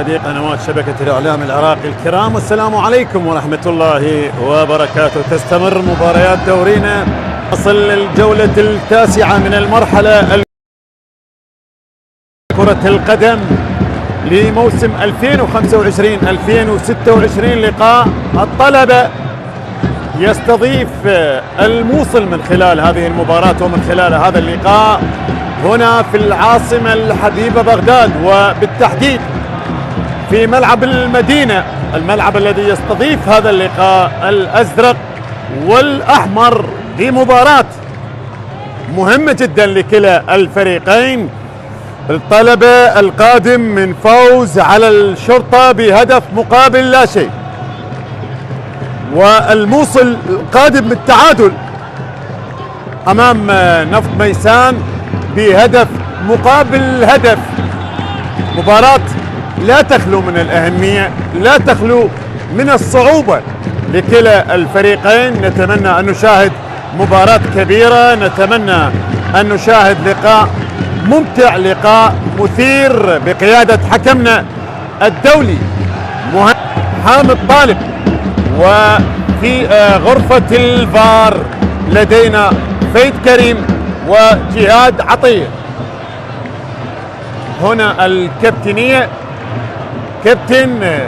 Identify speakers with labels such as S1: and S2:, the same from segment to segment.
S1: مشاهدي قنوات شبكة الإعلام العراقي الكرام، والسلام عليكم ورحمة الله وبركاته. تستمر مباريات دورينا، تصل الجولة التاسعة من المرحلة كرة القدم لموسم 2025-2026. لقاء الطلبة يستضيف الموصل من خلال هذه المباراة ومن خلال هذا اللقاء هنا في العاصمة الحبيبة بغداد، وبالتحديد في ملعب المدينة، الملعب الذي يستضيف هذا اللقاء الأزرق والأحمر، لمباراة مهمة جدا لكلا الفريقين. الطلبة القادم من فوز على الشرطة بهدف مقابل لا شيء، والموصل القادم بالتعادل أمام نفط ميسان بهدف مقابل هدف. مباراة لا تخلو من الأهمية، لا تخلو من الصعوبة لكلا الفريقين. نتمنى أن نشاهد مباراة كبيرة، نتمنى أن نشاهد لقاء ممتع، لقاء مثير بقيادة حكمنا الدولي حامد طالب. وفي غرفة الفار لدينا فيد كريم وجهاد عطية. هنا الكابتنية كابتن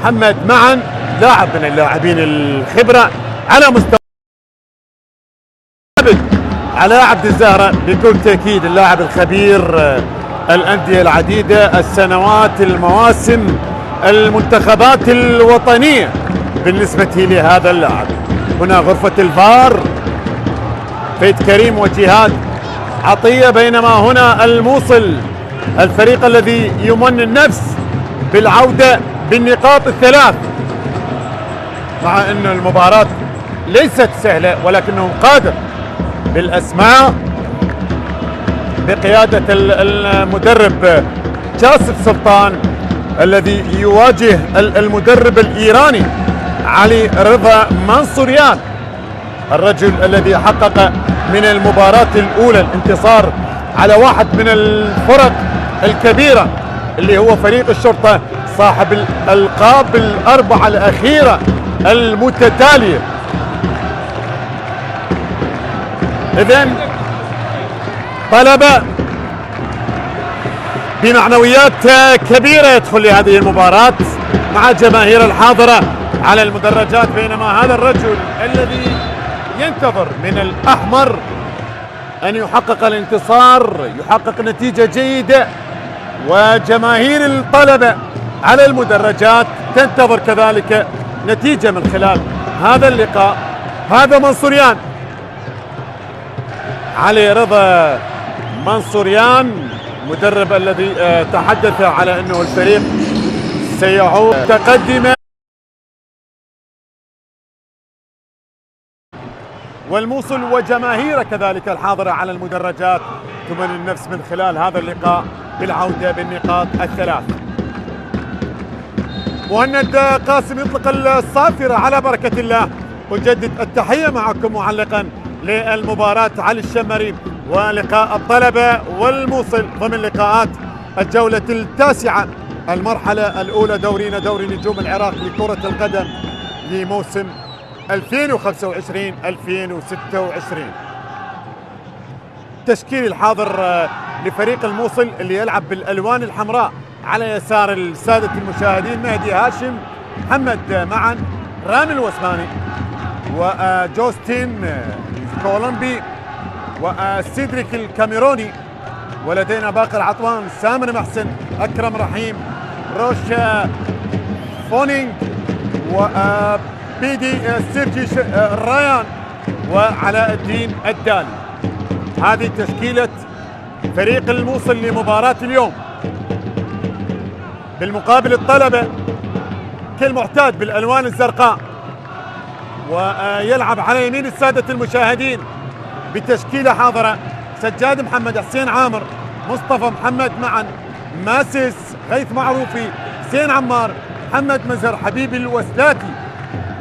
S1: محمد معن، لاعب من اللاعبين الخبرة على مستوى علاء عبد الزهرة، بكل تأكيد اللاعب الخبير، الأندية العديدة، السنوات، المواسم، المنتخبات الوطنية بالنسبة لهذا اللاعب. هنا غرفة الفار فيد كريم وجهاد عطية، بينما هنا الموصل الفريق الذي يمن النفس بالعودة بالنقاط الثلاث، مع أن المباراة ليست سهلة ولكنه قادر بالأسماء بقيادة المدرب جاسف سلطان، الذي يواجه المدرب الإيراني علي رضا منصوريان، الرجل الذي حقق من المباراة الأولى الانتصار على واحد من الفرق الكبيرة اللي هو فريق الشرطة صاحب الألقاب الأربعة الأخيرة المتتالية. إذن طلبة بمعنويات كبيرة يدخل لهذه المباراة مع الجماهير الحاضرة على المدرجات، بينما هذا الرجل الذي ينتظر من الأحمر أن يحقق الانتصار، يحقق نتيجة جيدة، وجماهير الطلبة على المدرجات تنتظر كذلك نتيجة من خلال هذا اللقاء. هذا منصوريان، علي رضا منصوريان، مدرب الذي تحدث على أنه الفريق سيعود متقدما، والموصل وجماهيره كذلك الحاضرة على المدرجات تمن النفس من خلال هذا اللقاء بالعودة بالنقاط الثلاث. مهند قاسم يطلق الصافرة على بركة الله. أجدد التحية معكم معلقا للمباراة علي الشمري ولقاء الطلبة والموصل ضمن لقاءات الجولة التاسعة المرحلة الأولى دورينا دوري نجوم العراق لكرة القدم لموسم 2025-2026. التشكيل الحاضر لفريق الموصل اللي يلعب بالألوان الحمراء على يسار السادة المشاهدين: مهدي هاشم، محمد معن، رامي الوسماني، وجوستين كولومبي، وسيدريك الكاميروني، ولدينا باقر عطوان، سامر محسن، أكرم رحيم، روش فونينج، وبيدي سيرجي الريان، وعلاء الدين الدالي. هذه تشكيلة فريق الموصل لمباراة اليوم. بالمقابل الطلبة كالمعتاد بالألوان الزرقاء، ويلعب على يمين السادة المشاهدين بتشكيلة حاضرة: سجاد محمد، حسين عامر، مصطفى محمد معن، ماسس، غيث معروفي، حسين عمار، محمد مزهر، حبيب الوسلاتي،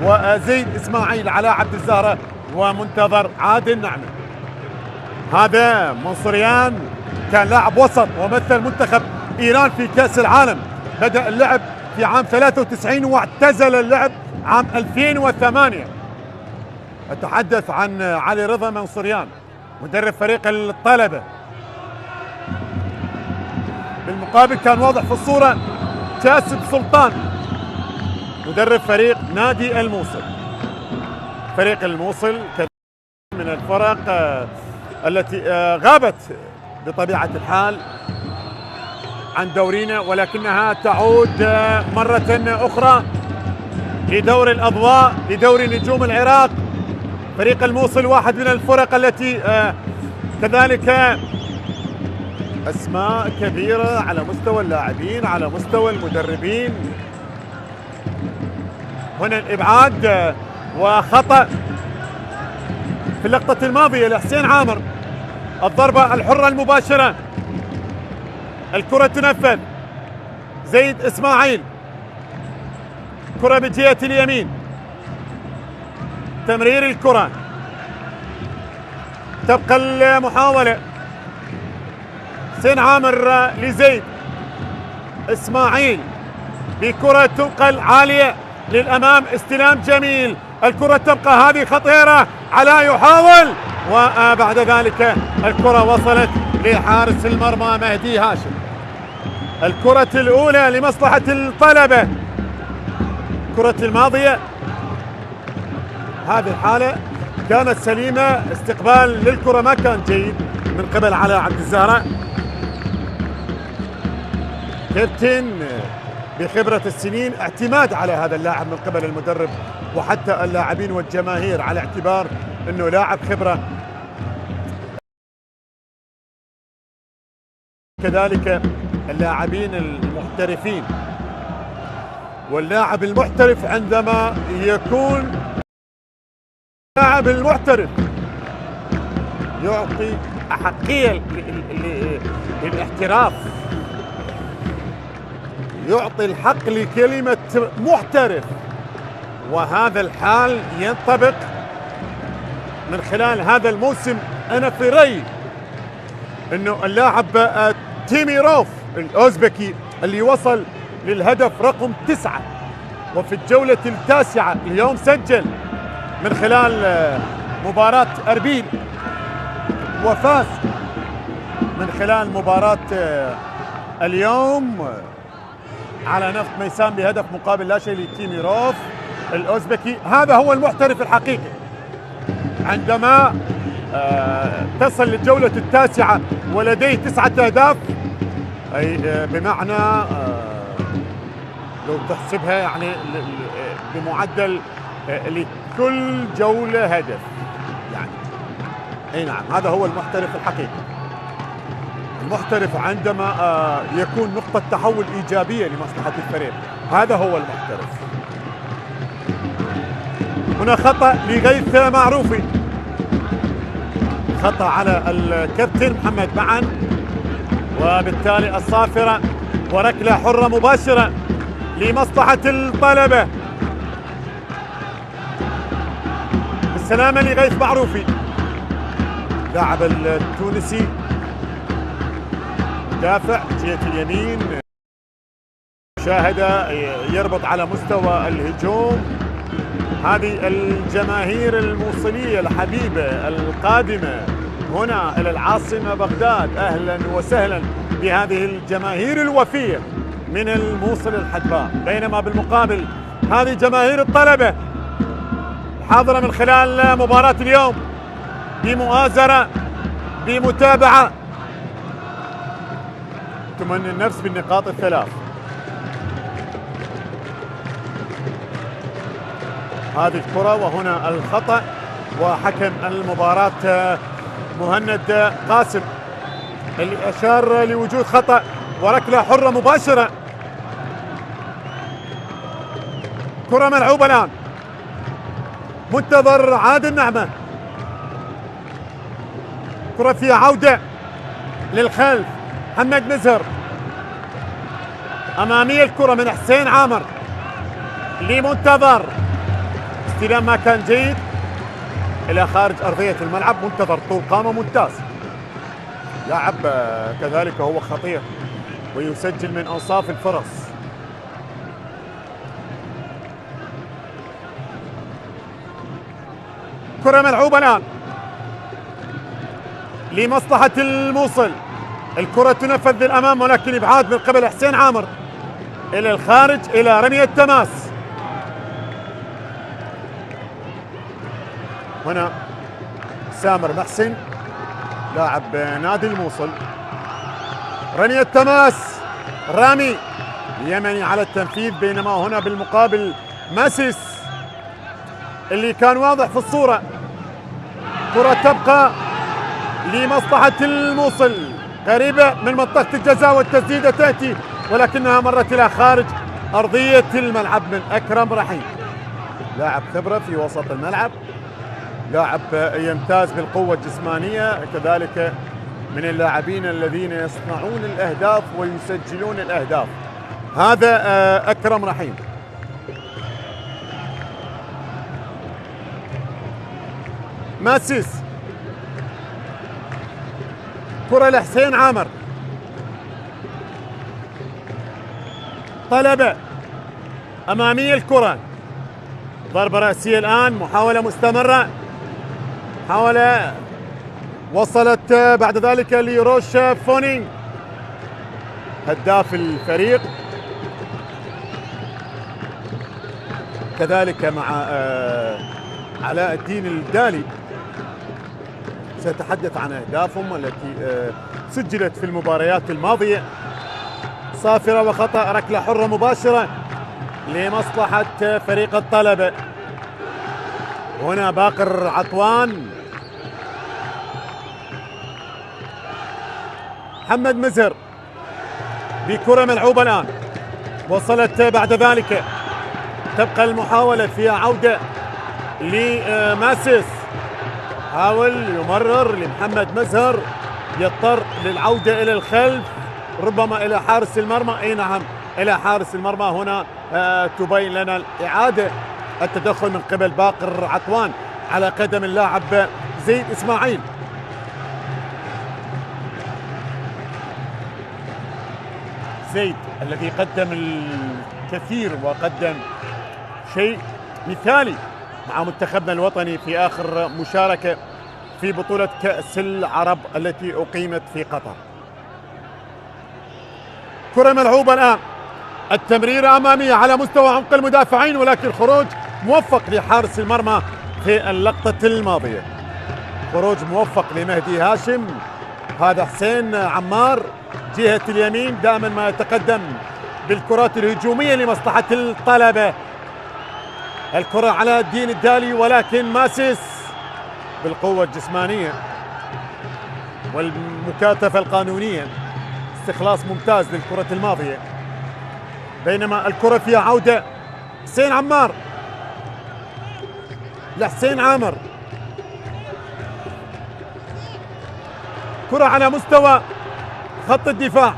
S1: وزيد إسماعيل، علاء عبد الزهرة، ومنتظر عادل نعمة. هذا منصوريان كان لاعب وسط ومثل منتخب إيران في كأس العالم بدأ اللعب في عام 93 واعتزل اللعب عام 2008. أتحدث عن علي رضا منصوريان مدرب فريق الطلبة. بالمقابل كان واضح في الصورة كاسب سلطان مدرب فريق نادي الموصل. فريق الموصل من الفرق التي غابت بطبيعة الحال عن دورينا، ولكنها تعود مرة أخرى لدور الأضواء، لدور نجوم العراق. فريق الموصل واحد من الفرق التي كذلك أسماء كبيرة على مستوى اللاعبين، على مستوى المدربين. هنا الإبعاد وخطأ في اللقطة الماضية لحسين عامر. الضربة الحرة المباشرة، الكرة تنفذ، زيد إسماعيل، كرة بجهة اليمين، تمرير الكرة، تبقى المحاولة، حسين عامر لزيد إسماعيل بكرة تنقل عالية للأمام، استلام جميل، الكرة تبقى هذه خطيرة، علاء يحاول، وبعد ذلك الكرة وصلت لحارس المرمى مهدي هاشم. الكرة الأولى لمصلحة الطلبة. الكرة الماضية هذه الحالة كانت سليمة، استقبال للكرة ما كان جيد من قبل علاء عبد الزهراء. كابتن بخبرة السنين، اعتماد على هذا اللاعب من قبل المدرب وحتى اللاعبين والجماهير على اعتبار انه لاعب خبرة. كذلك اللاعبين المحترفين، واللاعب المحترف عندما يكون اللاعب المحترف يعطي أحقية للاحتراف، يعطي الحق لكلمة محترف، وهذا الحال ينطبق من خلال هذا الموسم. أنا في رأيي أنه اللاعب تيميروف الأوزبكي اللي وصل للهدف رقم 9 وفي الجولة التاسعة اليوم سجل من خلال مباراة أربيل، وفاز من خلال مباراة اليوم على نفط ميسان بهدف مقابل لا شيء لتيميروف الأوزبكي. هذا هو المحترف الحقيقي. عندما تصل للجولة التاسعة ولديه 9 أهداف، أي بمعنى لو تحسبها يعني بمعدل لكل جولة هدف، يعني اي نعم هذا هو المحترف الحقيقي. المحترف عندما يكون نقطة تحول إيجابية لمصلحة الفريق، هذا هو المحترف. هنا خطأ لغيث معروفي، خطأ على الكابتن محمد معن، وبالتالي الصافرة وركلة حرة مباشرة لمصلحة الطلبة. بالسلامة لغيث معروفي لاعب التونسي، دافع جهة اليمين، مشاهدة يربط على مستوى الهجوم. هذه الجماهير الموصلية الحبيبة القادمة هنا إلى العاصمة بغداد، أهلا وسهلا بهذه الجماهير الوفية من الموصل الحدباء. بينما بالمقابل هذه جماهير الطلبة حاضرة من خلال مباراة اليوم بمؤازرة، بمتابعة، تمني النفس بالنقاط الثلاث. هذه الكرة وهنا الخطأ، وحكم المباراة مهند قاسم اللي أشار لوجود خطأ وركلة حرة مباشرة. كرة ملعوبة الآن، منتظر عادل نعمة، كرة فيها عودة للخلف، محمد مزهر أمامية، الكرة من حسين عامر لمنتظر، استلام ما كان جيد إلى خارج أرضية الملعب. منتظر طول قامة ممتاز، لاعب كذلك هو خطير ويسجل من أنصاف الفرص. الكرة ملعوبة الآن لمصلحة الموصل. الكرة تنفذ للأمام ولكن إبعاد من قبل حسين عامر إلى الخارج إلى رمية تماس. هنا سامر محسن لاعب نادي الموصل، رمية تماس، رامي اليمني على التنفيذ، بينما هنا بالمقابل ماسيس اللي كان واضح في الصورة. كرة تبقى لمصلحة الموصل قريبة من منطقة الجزاء والتسديدة تأتي ولكنها مرت إلى خارج أرضية الملعب من أكرم رحيم. لاعب خبرة في وسط الملعب، لاعب يمتاز بالقوة الجسمانية، كذلك من اللاعبين الذين يصنعون الأهداف ويسجلون الأهداف. هذا أكرم رحيم. ماسيس، كرة لحسين عامر، طلبة أمامية الكرة، ضربة رأسية الآن، محاولة مستمرة، محاولة وصلت بعد ذلك لروش فونينغ هداف الفريق، كذلك مع علاء الدين الدالي سيتحدث عن أهدافهم التي سجلت في المباريات الماضية. صافرة وخطأ، ركلة حرة مباشرة لمصلحة فريق الطلبة. هنا باقر عطوان، محمد مزهر بكرة ملعوبة الآن، وصلت بعد ذلك، تبقى المحاولة فيها عودة لماسيس، حاول يمرر لمحمد مزهر، يضطر للعودة إلى الخلف ربما إلى حارس المرمى. أي نعم إلى حارس المرمى. هنا تبين لنا الإعادة، التدخل من قبل باقر عطوان على قدم اللاعب زيد إسماعيل. زيد الذي قدم الكثير وقدم شيء مثالي مع منتخبنا الوطني في آخر مشاركة في بطولة كأس العرب التي أقيمت في قطر. كرة ملعوبة الآن، التمريرة أمامية على مستوى عمق المدافعين ولكن خروج موفق لحارس المرمى في اللقطة الماضية. خروج موفق لمهدي هاشم. هذا حسين عمار جهة اليمين دائما ما يتقدم بالكرات الهجومية لمصلحة الطلبة. الكرة على الدين الدالي ولكن ماسيس بالقوة الجسمانية والمكاتفة القانونية استخلاص ممتاز للكرة الماضية، بينما الكرة فيها عودة حسين عمار لحسين عامر. كرة على مستوى خط الدفاع،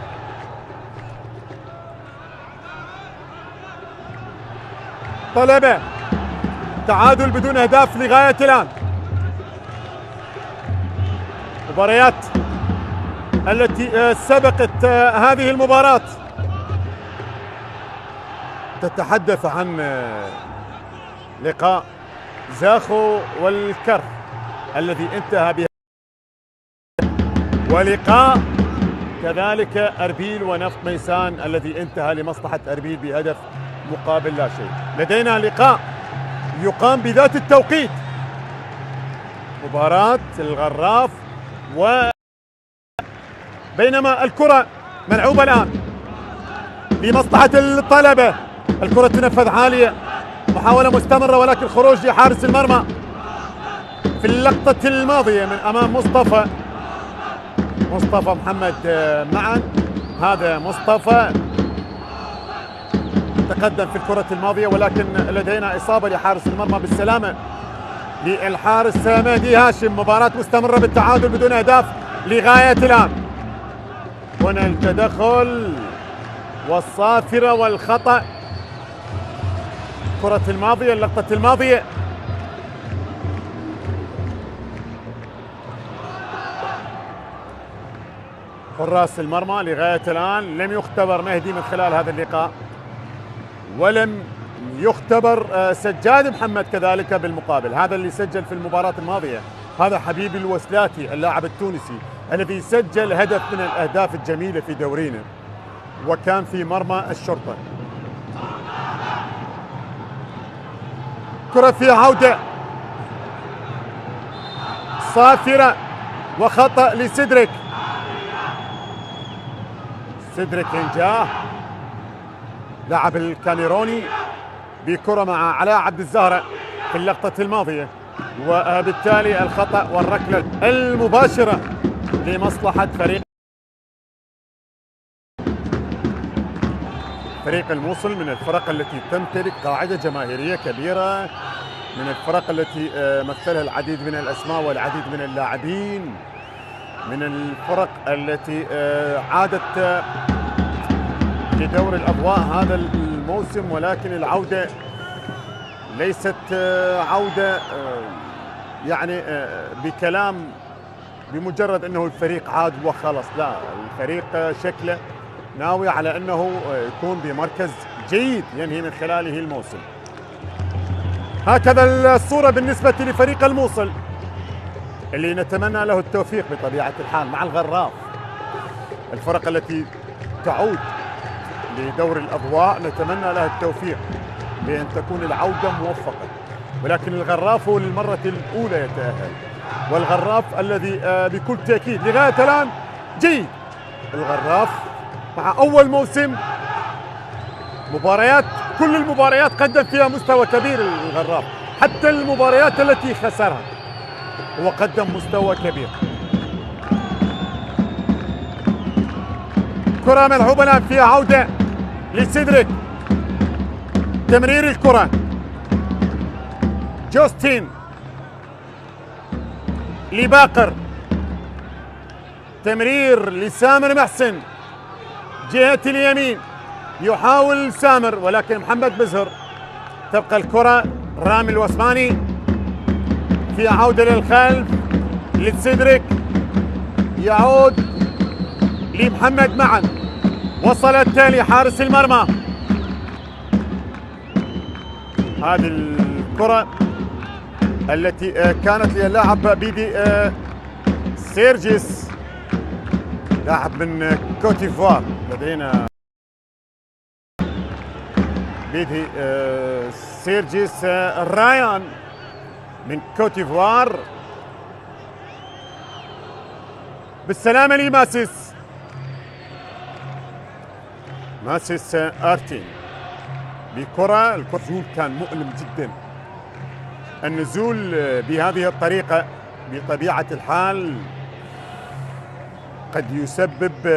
S1: طلبة تعادل بدون أهداف لغاية الآن. مباريات التي سبقت هذه المباراة تتحدث عن لقاء زاخو والكرخ الذي انتهى بها، ولقاء كذلك أربيل ونفط ميسان الذي انتهى لمصلحة أربيل بهدف مقابل لا شيء. لدينا لقاء يقام بذات التوقيت، مباراة الغراف بينما الكرة ملعوبة الآن لمصلحة الطلبة. الكرة تنفذ عالية، محاولة مستمرة ولكن خروج لحارس المرمى في اللقطة الماضية من أمام مصطفى محمد معا. هذا مصطفى تقدم في الكرة الماضية ولكن لدينا إصابة لحارس المرمى بالسلامة للحارس مهدي هاشم. مباراة مستمرة بالتعادل بدون أهداف لغاية الآن. هنا التدخل والصافرة والخطأ. كرة الماضية، اللقطة الماضية، حراس المرمى لغاية الآن لم يختبر مهدي من خلال هذا اللقاء ولم يختبر سجاد محمد كذلك بالمقابل، هذا اللي سجل في المباراة الماضية، هذا حبيب الوسلاتي اللاعب التونسي الذي سجل هدف من الأهداف الجميلة في دورينا وكان في مرمى الشرطة. كرة فيها عودة صافرة وخطأ لسيدريك. سيدريك إنجاه لاعب الكاميروني بكرة مع علاء عبد الزهرة في اللقطة الماضية، وبالتالي الخطأ والركلة المباشرة لمصلحة فريق الموصل، من الفرق التي تمتلك قاعدة جماهيرية كبيرة، من الفرق التي مثلها العديد من الأسماء والعديد من اللاعبين، من الفرق التي عادت لدور الأضواء هذا الموسم، ولكن العودة ليست عودة يعني بكلام بمجرد أنه الفريق عاد وخلص، لا، الفريق شكله ناوي على أنه يكون بمركز جيد ينهي من خلاله الموسم. هكذا الصورة بالنسبة لفريق الموصل اللي نتمنى له التوفيق بطبيعة الحال مع الغراف. الفرق التي تعود لدور الأضواء نتمنى لها التوفيق بأن تكون العودة موفقة، ولكن الغراف هو للمرة الأولى يتأهل، والغراف الذي بكل تأكيد لغاية الآن جيد. الغراف مع أول موسم مباريات، كل المباريات قدم فيها مستوى كبير الغراف، حتى المباريات التي خسرها هو قدم مستوى كبير. كرة ملعوبة الآن فيها عودة لسيدريك، تمرير الكرة جوستين لباقر، تمرير لسامر محسن جهة اليمين، يحاول سامر ولكن محمد بزهر، تبقى الكرة رامي الوسماني، في عودة للخلف لسيدريك، يعود لمحمد معا، وصلت لحارس المرمى. هذه الكرة التي كانت للاعب بيدي سيرجيس، لاعب من كوتيفوار، لدينا بيدي سيرجيس رايان من كوتيفوار. بالسلامة لماسيس، ماسيس ارتين بكرة. النزول كان مؤلم جدا، النزول بهذه الطريقة بطبيعة الحال قد يسبب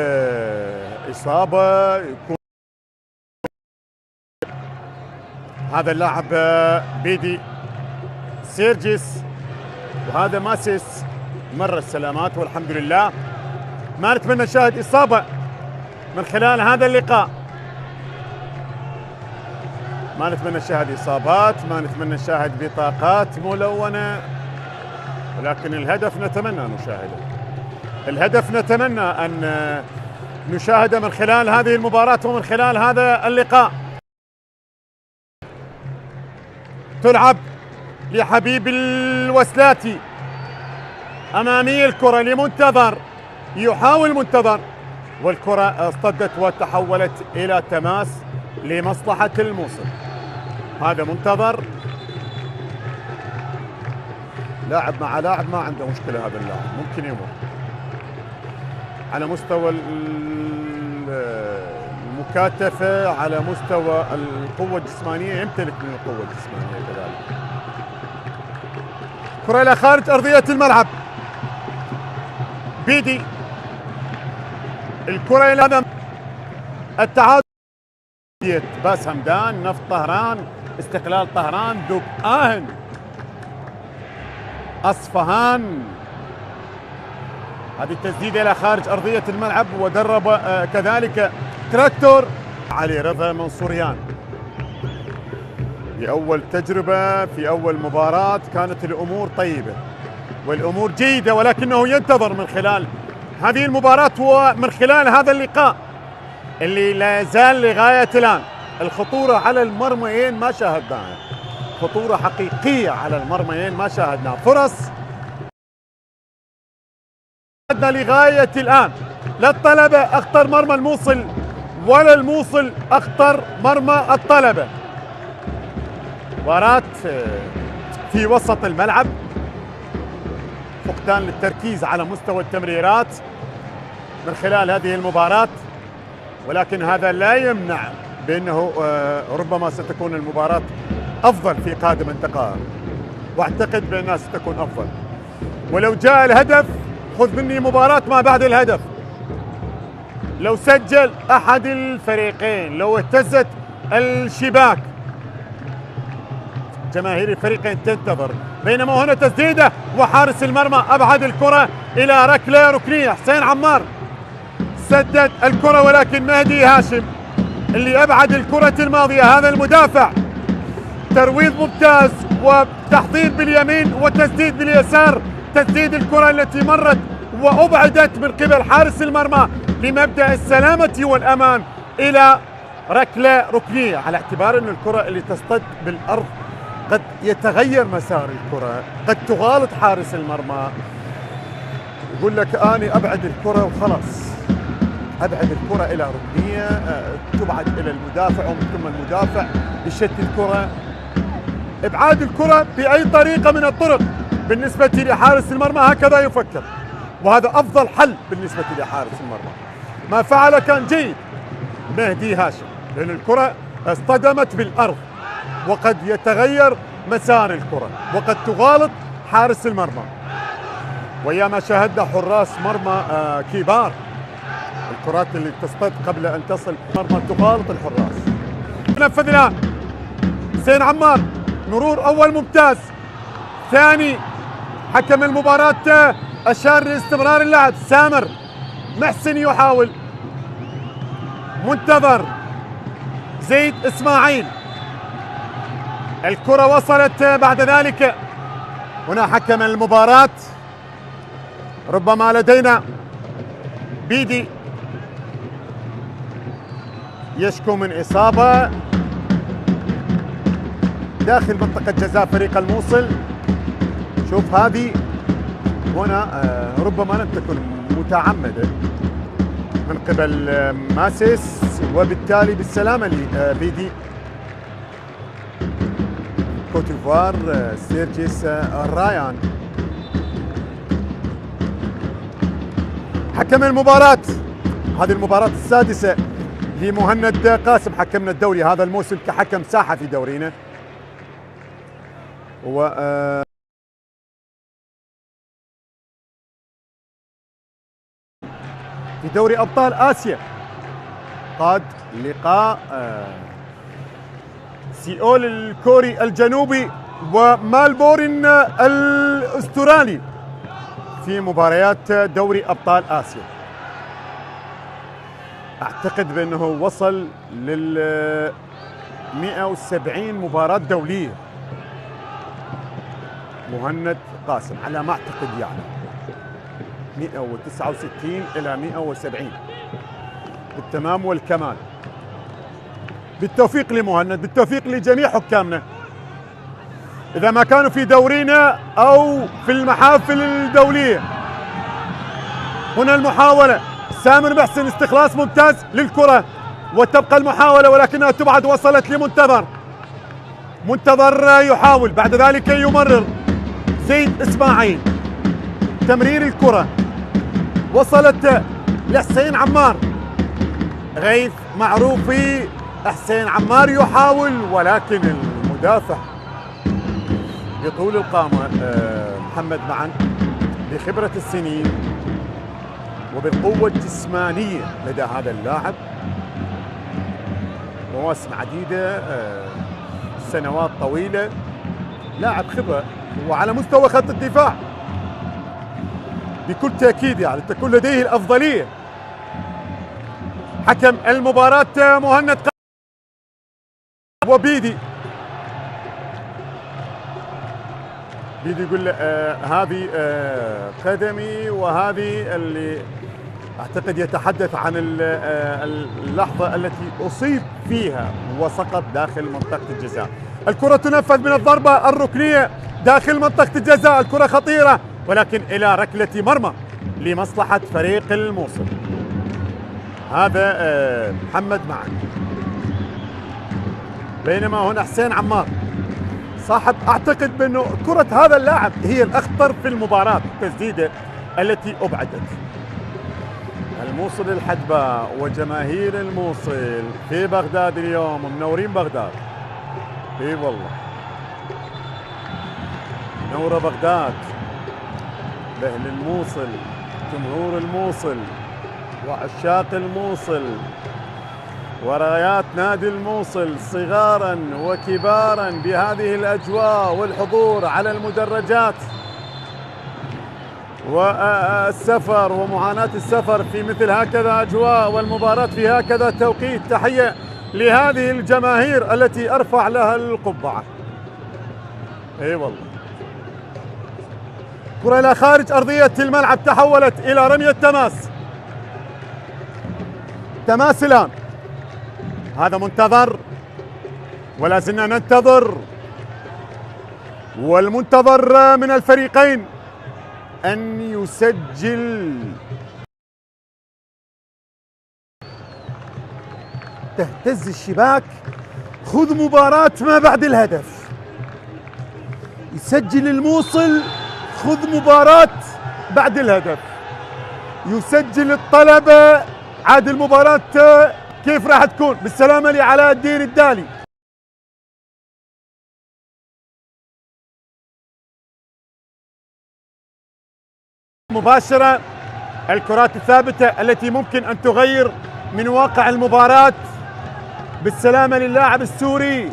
S1: إصابة. يكون هذا اللاعب بيدي سيرجيس وهذا ماسيس، مر السلامات والحمد لله. ما نتمنى نشاهد إصابة من خلال هذا اللقاء، ما نتمنى نشاهد إصابات، ما نتمنى نشاهد بطاقات ملونة، ولكن الهدف نتمنى نشاهده، الهدف نتمنى أن نشاهده من خلال هذه المباراة ومن خلال هذا اللقاء. تلعب لحبيب الوسلاتي، أمامي الكرة لمنتظر، يحاول منتظر، والكرة اصطدت وتحولت إلى تماس لمصلحة الموصل. هذا منتظر لاعب مع لاعب ما عنده مشكلة، هذا اللاعب ممكن يمر على مستوى المكاتفة، على مستوى القوة الجسمانية، يمتلك من القوة الجسمانية كذلك. كرة إلى خارج أرضية الملعب، بيدي الكرة إلى هذا التعادل. باس همدان، نفط طهران، استقلال طهران، دوب آهن، أصفهان. هذه التسديدة إلى خارج أرضية الملعب، ودرب كذلك تراكتور علي رضا منصوريان. في أول تجربة، في أول مباراة كانت الأمور طيبة والأمور جيدة، ولكنه ينتظر من خلال هذه المباراة ومن خلال هذا اللقاء اللي لا يزال لغاية الآن الخطورة على المرميين ما شاهدناها، خطورة حقيقية على المرميين ما شاهدناها. فرص لغاية الآن، لا الطلبة أخطر مرمى الموصل ولا الموصل أخطر مرمى الطلبة. مباراة في وسط الملعب، فقدان للتركيز على مستوى التمريرات من خلال هذه المباراة، ولكن هذا لا يمنع بأنه ربما ستكون المباراة أفضل في قادم الدقائق، واعتقد بأنها ستكون أفضل. ولو جاء الهدف خذ مني مباراة ما بعد الهدف، لو سجل أحد الفريقين، لو اهتزت الشباك، جماهير الفريقين تنتظر. بينما هنا تسديدة وحارس المرمى أبعد الكرة إلى ركلة ركنية. حسين عمار سدد الكرة، ولكن مهدي هاشم اللي أبعد الكرة الماضية. هذا المدافع ترويض ممتاز وتحضير باليمين وتسديد باليسار، تسديد الكرة التي مرت وأبعدت من قبل حارس المرمى لمبدأ السلامة والأمان إلى ركلة ركنية، على اعتبار أن الكرة اللي تصطد بالأرض قد يتغير مسار الكرة، قد تغالط حارس المرمى. يقول لك أنا أبعد الكرة وخلاص، أبعد الكرة إلى ركنية تبعد إلى المدافع، ومن ثم المدافع يشتت الكرة. إبعاد الكرة بأي طريقة من الطرق بالنسبة لحارس المرمى هكذا يفكر، وهذا أفضل حل بالنسبة لحارس المرمى. ما فعل كان جيد مهدي هاشم، لأن الكرة اصطدمت بالأرض وقد يتغير مسار الكرة وقد تغالط حارس المرمى. وياما شاهدنا حراس مرمى كبار الكرات اللي تصطد قبل أن تصل مرمى تغالط الحراس. نفذ الآن حسين عمار، مرور أول ممتاز، ثاني حكم المباراة أشار لاستمرار اللعب. سامر محسن يحاول، منتظر زيد إسماعيل، الكرة وصلت بعد ذلك. هنا حكم المباراة، ربما لدينا بيدي يشكو من إصابة داخل منطقة جزاء فريق الموصل. شوف هذه هنا ربما لم تكن متعمدة من قبل ماسيس، وبالتالي بالسلامة لبيدي. كوت ديفوار سيرجيس رايان حكم المباراة. هذه المباراة السادسة لمهند قاسم حكمنا الدوري هذا الموسم كحكم ساحة في دورينا، و في دوري أبطال آسيا قاد لقاء سيول الكوري الجنوبي ومالبورن الأسترالي في مباريات دوري أبطال آسيا. أعتقد بأنه وصل لل 170 مباراة دولية مهند قاسم على ما أعتقد، يعني 169 إلى 170 بالتمام والكمال. بالتوفيق لمهند، بالتوفيق لجميع حكامنا إذا ما كانوا في دورينا أو في المحافل الدولية. هنا المحاولة، سامر محسن استخلاص ممتاز للكرة وتبقى المحاولة ولكنها تبعد، وصلت لمنتظر، منتظر يحاول، بعد ذلك يمرر زيد إسماعيل، تمرير الكرة وصلت لحسين عمار، غيث معروفي، حسين عمار يحاول ولكن المدافع بطول القامة محمد معن بخبرة السنين وبالقوة الجسمانية لدى هذا اللاعب، مواسم عديدة، سنوات طويلة، لاعب خبرة وعلى مستوى خط الدفاع بكل تأكيد يعني تكون لديه الأفضلية. حكم المباراة مهند وبيدي يقول هذه قدمي وهذه اللي أعتقد يتحدث عن اللحظة التي أصيب فيها وسقط داخل منطقة الجزاء. الكرة تنفذ من الضربة الركنية داخل منطقة الجزاء، الكرة خطيرة ولكن إلى ركلة مرمى لمصلحة فريق الموصل. هذا محمد معن، بينما هنا حسين عمار صاحب، أعتقد بأنه كرة هذا اللاعب هي الأخطر في المباراة، التسديدة التي أبعدت. الموصل الحدبة وجماهير الموصل في بغداد اليوم منورين بغداد. اي والله منورة بغداد بأهل الموصل، جمهور الموصل وعشاق الموصل ورايات نادي الموصل صغارا وكبارا بهذه الأجواء والحضور على المدرجات والسفر ومعاناة السفر في مثل هكذا أجواء والمباراة في هكذا توقيت. تحية لهذه الجماهير التي أرفع لها القبعة. اي والله. كرة إلى خارج أرضية الملعب، تحولت إلى رمية تماس. تماس الآن، هذا منتظر ولا زلنا ننتظر، والمنتظر من الفريقين أن يسجل. تهتز الشباك، خذ مباراة ما بعد الهدف. يسجل الموصل، خذ مباراة بعد الهدف. يسجل الطلبة، عاد المباراة كيف راح تكون؟ بالسلامة لعلاء الدين الدالي. مباشرة الكرات الثابتة التي ممكن أن تغير من واقع المباراة. بالسلامة للاعب السوري.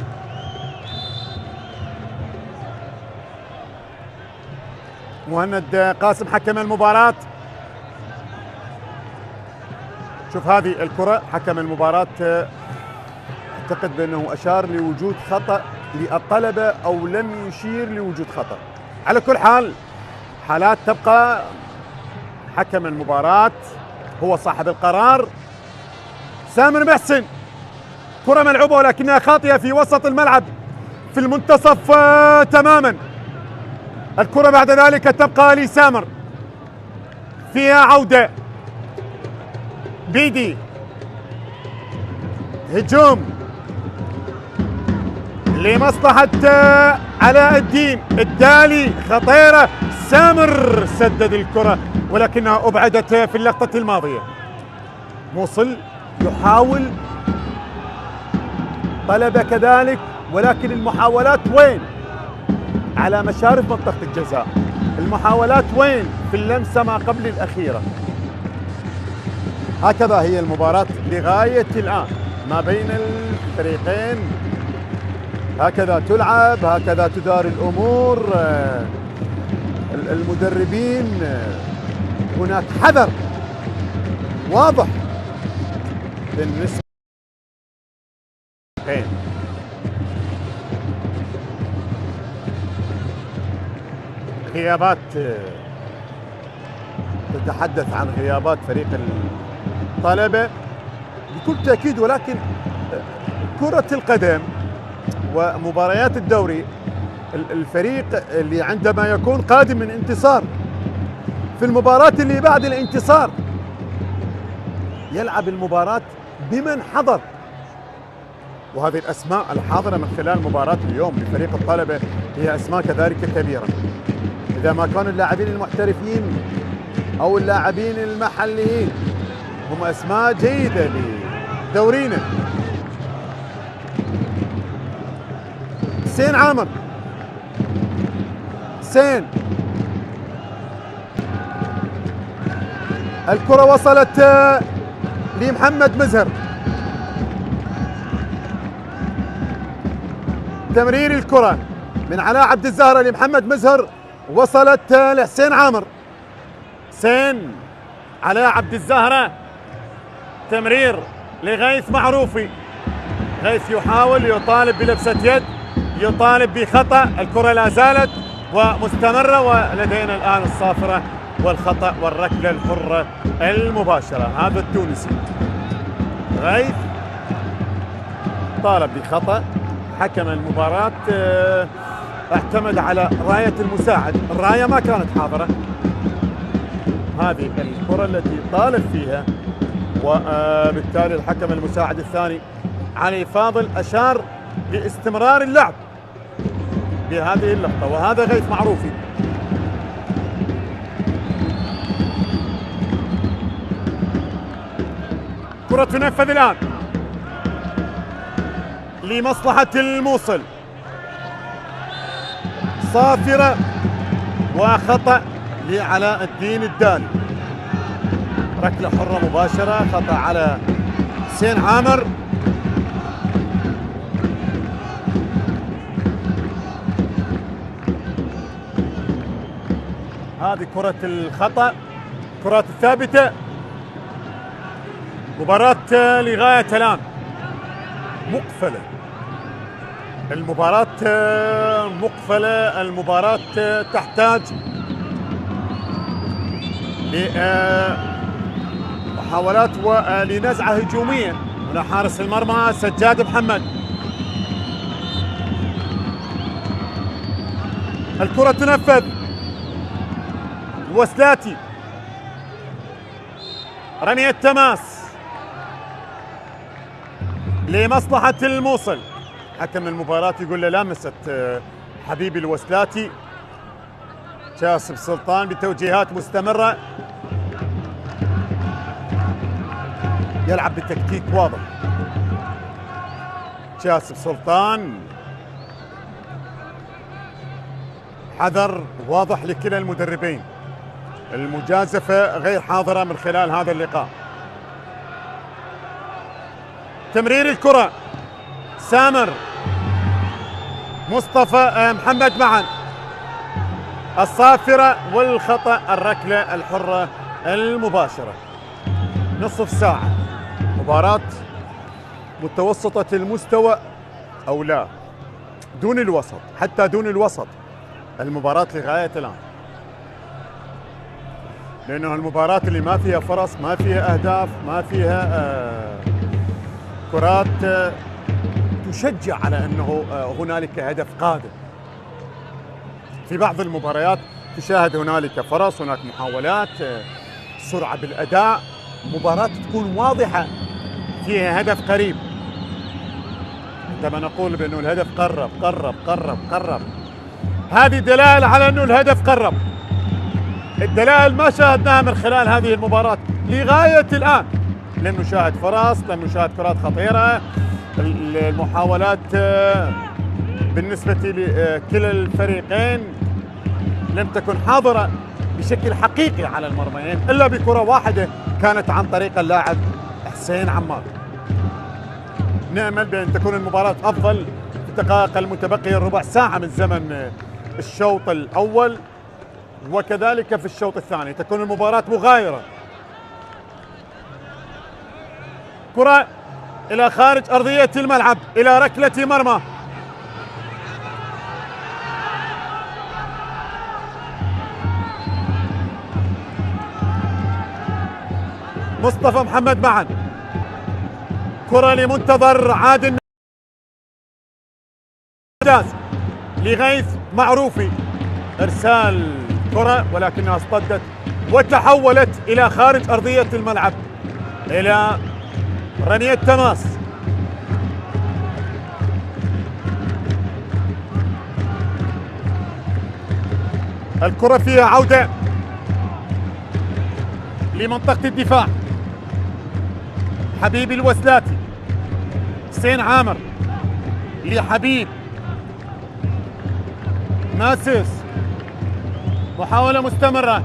S1: مهند قاسم حكم المباراة. شوف هذه الكرة، حكم المباراة أعتقد بأنه أشار لوجود خطأ للطلبة أو لم يشير لوجود خطأ. على كل حال حالات تبقى، حكم المباراة هو صاحب القرار. سامر محسن، كرة ملعوبة ولكنها خاطئة في وسط الملعب في المنتصف تماما. الكرة بعد ذلك تبقى لسامر، فيها عودة بيدي، هجوم لمصلحة علاء الدين الدالي، خطيرة. سامر سدد الكرة ولكنها أبعدت في اللقطة الماضية. موصل يحاول، طلبة كذلك، ولكن المحاولات وين؟ على مشارف منطقة الجزاء. المحاولات وين؟ في اللمسة ما قبل الأخيرة. هكذا هي المباراة لغاية الآن ما بين الفريقين. هكذا تلعب، هكذا تدار الأمور. المدربين هناك حذر واضح بالنسبة غيابات، تتحدث عن غيابات فريق الطلبة بكل تأكيد، ولكن كرة القدم ومباريات الدوري، الفريق اللي عندما يكون قادم من انتصار في المباراة اللي بعد الانتصار يلعب المباراة بمن حضر، وهذه الأسماء الحاضرة من خلال مباراة اليوم لفريق الطلبة هي أسماء كذلك كبيرة. إذا ما كانوا اللاعبين المحترفين أو اللاعبين المحليين هم أسماء جيدة لدورينا. حسين عامر، حسين، الكرة وصلت لمحمد مزهر، تمرير الكرة من علاء عبد الزهرة لمحمد مزهر، وصلت لحسين عامر. حسين، علاء عبد الزهرة، تمرير لغيث معروفي. غيث يحاول، يطالب بلبسة يد، يطالب بخطأ. الكرة لا زالت ومستمرة، ولدينا الآن الصافرة والخطأ والركلة الحرة المباشرة. هذا التونسي غيث طالب بخطأ، حكم المباراة اعتمد على راية المساعد، الراية ما كانت حاضرة. هذه الكرة التي طالب فيها، وبالتالي الحكم المساعد الثاني علي فاضل أشار باستمرار اللعب بهذه اللقطة، وهذا غيث معروفي. كرة تنفذ الآن لمصلحة الموصل، صافرة وخطأ لعلاء الدين الدالي، ركلة حرة مباشرة، خطأ على حسين عامر. هذه كرة الخطأ، كرات الثابتة. مباراة لغاية الآن مقفلة، المباراة مقفلة، المباراة تحتاج لمحاولات ولنزعة هجومية. هنا حارس المرمى سجاد محمد. الكرة تنفذ، الوسلاتي، رمية تماس لمصلحة الموصل. حكم المباراة يقول له لامست حبيبي الوسلاتي. جاسم سلطان بتوجيهات مستمرة، يلعب بتكتيك واضح. جاسم سلطان، حذر واضح لكلا المدربين، المجازفة غير حاضرة من خلال هذا اللقاء. تمرير الكرة، سامر، مصطفى محمد معا، الصافرة والخطأ، الركلة الحرة المباشرة. نصف ساعة، مباراة متوسطة المستوى أو لا، دون الوسط، حتى دون الوسط المباراة لغاية الآن، لأنه المباراة اللي ما فيها فرص، ما فيها أهداف، ما فيها كرات تشجع على أنه هنالك هدف قادم. في بعض المباريات تشاهد هنالك فرص، هناك محاولات، سرعة بالأداء، مباراة تكون واضحة فيها هدف قريب. عندما نقول بأنه الهدف قرب قرب قرب قرب، هذه دلالة على أنه الهدف قرب. الدلائل ما شاهدناها من خلال هذه المباراة لغاية الآن. لم نشاهد فرص، لم نشاهد كرات خطيرة، المحاولات بالنسبة لكلا الفريقين لم تكن حاضرة بشكل حقيقي على المرميين، إلا بكرة واحدة كانت عن طريق اللاعب حسين عمار. نأمل بأن تكون المباراة أفضل في الدقائق المتبقية، ربع ساعة من زمن الشوط الأول، وكذلك في الشوط الثاني تكون المباراة مغايرة. كرة إلى خارج أرضية الملعب، إلى ركلة مرمى. مصطفى محمد معا، كرة لمنتظر عادل لغيث معروفي، إرسال كرة ولكنها اصطدت وتحولت إلى خارج أرضية الملعب إلى رمية تماس. الكرة فيها عودة لمنطقة الدفاع، حبيب الوسلاتي، حسين عامر لحبيب، ماسس، محاولة مستمرة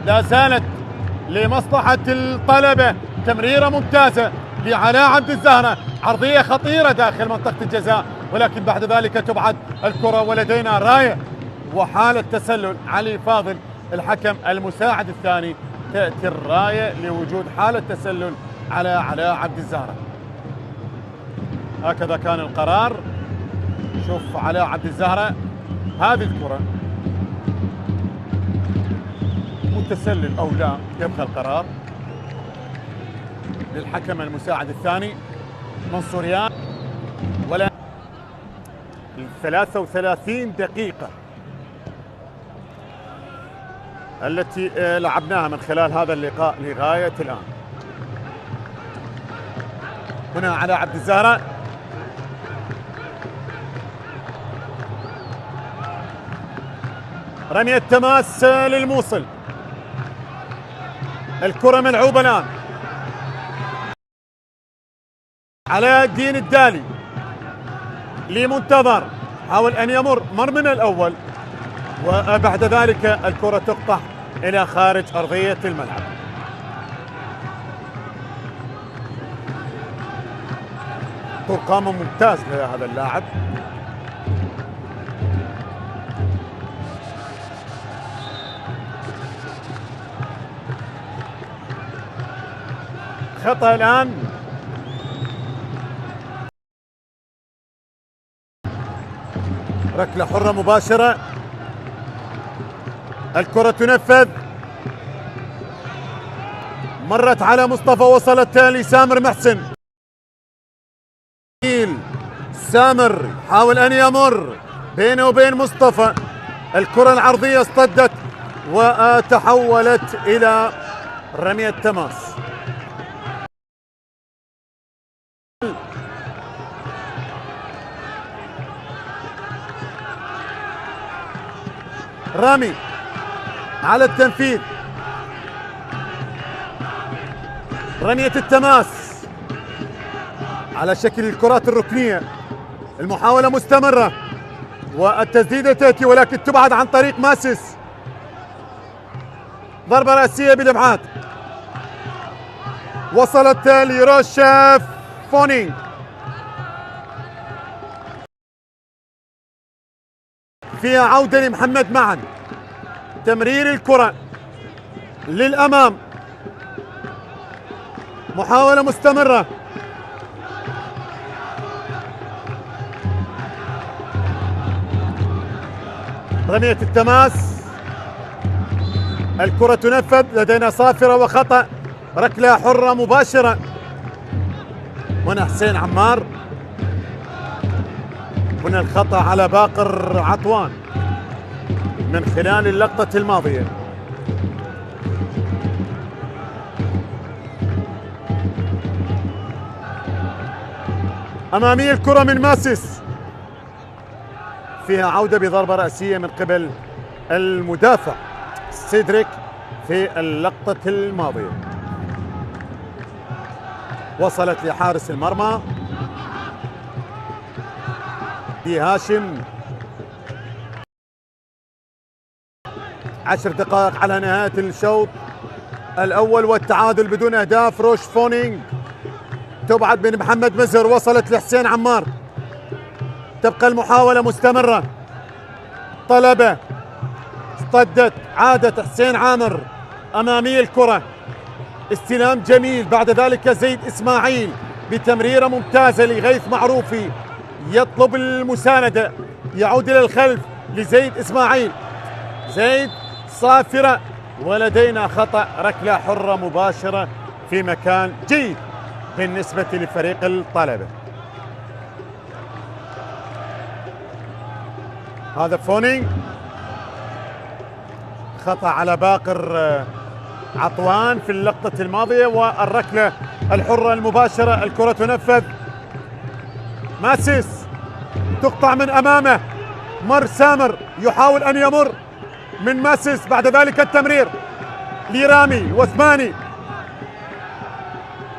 S1: لا زالت لمصلحة الطلبة، تمريرة ممتازة لعلاء عبد الزهرة، عرضية خطيرة داخل منطقة الجزاء، ولكن بعد ذلك تبعد الكرة ولدينا راية وحالة تسلل. علي فاضل الحكم المساعد الثاني، تأتي الراية لوجود حالة تسلل على علاء عبد الزهرة. هكذا كان القرار. شوف علاء عبد الزهرة، هذه الكرة تسلل أو لا يبقى القرار للحكم المساعد الثاني منصوريان. ولا 33 دقيقة التي لعبناها من خلال هذا اللقاء لغاية الآن. هنا على عبد الزهراء، رمية تماس للموصل، الكرة ملعوبة الآن. علاء الدين الدالي لمنتظر، حاول أن مر من الأول، وبعد ذلك الكرة تقطع إلى خارج أرضية الملعب. طول قامة ممتاز لهذا اللاعب. خطأ الآن ركلة حرة مباشرة، الكرة تنفذ، مرت على مصطفى، وصلت لسامر محسن. سامر حاول أن يمر بينه وبين مصطفى، الكرة العرضية اصطدت وتحولت إلى رمية تماس. رامي على التنفيذ، رمية التماس على شكل الكرات الركنية، المحاولة مستمرة والتسديدة تأتي ولكن تبعد عن طريق ماسس. ضربة رأسية بالإبعاد، وصلت لروش فونينغ، فيها عودة لمحمد معن، تمرير الكرة للأمام، محاولة مستمرة، رمية التماس، الكرة تنفذ، لدينا صافرة وخطأ، ركلة حرة مباشرة. هنا حسين عمار، هنا الخطأ على باقر عطوان من خلال اللقطة الماضية. أمامية الكرة من ماسس، فيها عودة بضربة رأسية من قبل المدافع سيدريك في اللقطة الماضية. وصلت لحارس المرمى دي هاشم. 10 دقائق على نهاية الشوط الأول والتعادل بدون أهداف. روش فونينغ تبعد من محمد مزهر، وصلت لحسين عمار، تبقى المحاولة مستمرة، طلبة اصطدت، عادت حسين عامر، أمامية الكرة، استلام جميل، بعد ذلك زيد إسماعيل بتمريرة ممتازة لغيث معروفي، يطلب المساندة، يعود إلى الخلف لزيد إسماعيل، زيد صافرة، ولدينا خطأ، ركلة حرة مباشرة في مكان جيد بالنسبة لفريق الطلبة. هذا فونينغ، خطأ على باقر عطوان في اللقطة الماضية، والركلة الحرة المباشرة، الكرة تنفذ، ماسس تقطع من أمامه، مر سامر يحاول أن يمر من ماسس، بعد ذلك التمرير لرامي وثماني،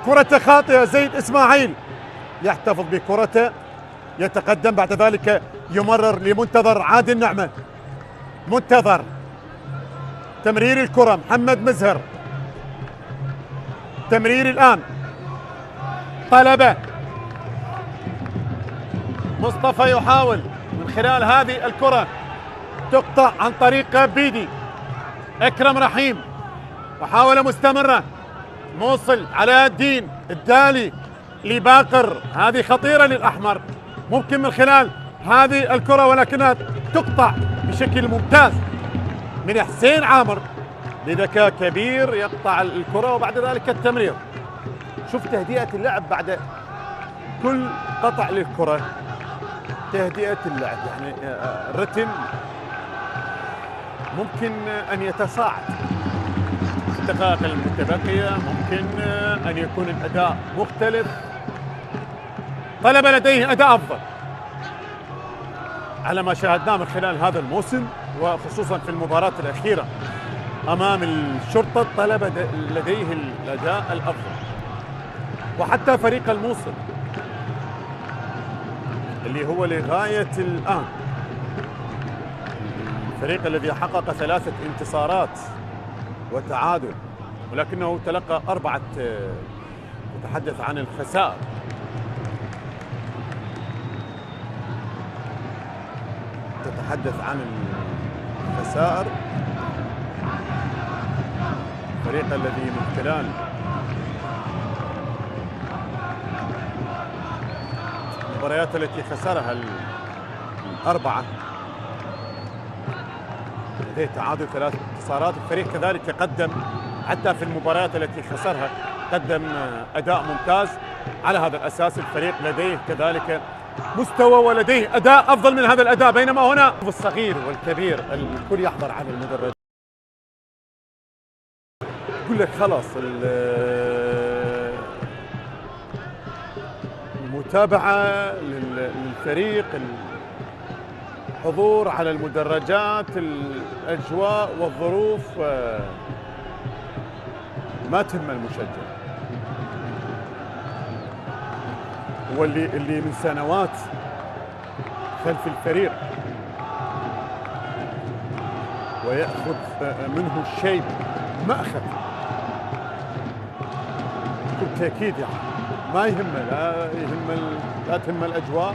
S1: كرة خاطئة، زيد إسماعيل يحتفظ بكرته، يتقدم، بعد ذلك يمرر لمنتظر عادل نعمة، منتظر، تمرير الكرة محمد مزهر، تمرير الآن طلبة، مصطفى يحاول من خلال هذه الكرة، تقطع عن طريق بيدي، اكرم رحيم، محاولة مستمرة، موصل علاء الدين الدالي لباقر، هذه خطيرة للأحمر، ممكن من خلال هذه الكرة ولكنها تقطع بشكل ممتاز من حسين عامر، بذكاء كبير يقطع الكرة وبعد ذلك التمرير. شوف تهدئة اللعب بعد كل قطع للكرة، تهدئة اللعب، يعني الرتم ممكن أن يتصاعد في الدقائق المتبقية، ممكن أن يكون الأداء مختلف. طلب لديه أداء أفضل على ما شاهدناه من خلال هذا الموسم، وخصوصا في المباراة الأخيرة أمام الشرطة طلب لديه الأداء الأفضل. وحتى فريق الموصل اللي هو لغاية الآن الفريق الذي حقق 3 انتصارات وتعادل، ولكنه تلقى 4 تتحدث عن الخسائر. تتحدث عن الخسائر، الفريق الذي من خلال المباريات التي خسرها ال4 لديه تعادل 3 انتصارات. الفريق كذلك قدم حتى في المباريات التي خسرها قدم أداء ممتاز. على هذا الأساس الفريق لديه كذلك مستوى ولديه أداء أفضل من هذا الأداء، بينما هنا الصغير والكبير الكل يحضر على المدرج. يقول لك خلاص المتابعة للفريق، الحضور على المدرجات، الأجواء والظروف ما تهم المشجع. هو اللي من سنوات خلف الفريق ويأخذ منه الشيء مأخذ بكل تأكيد، يعني ما يهمه، لا تهم الأجواء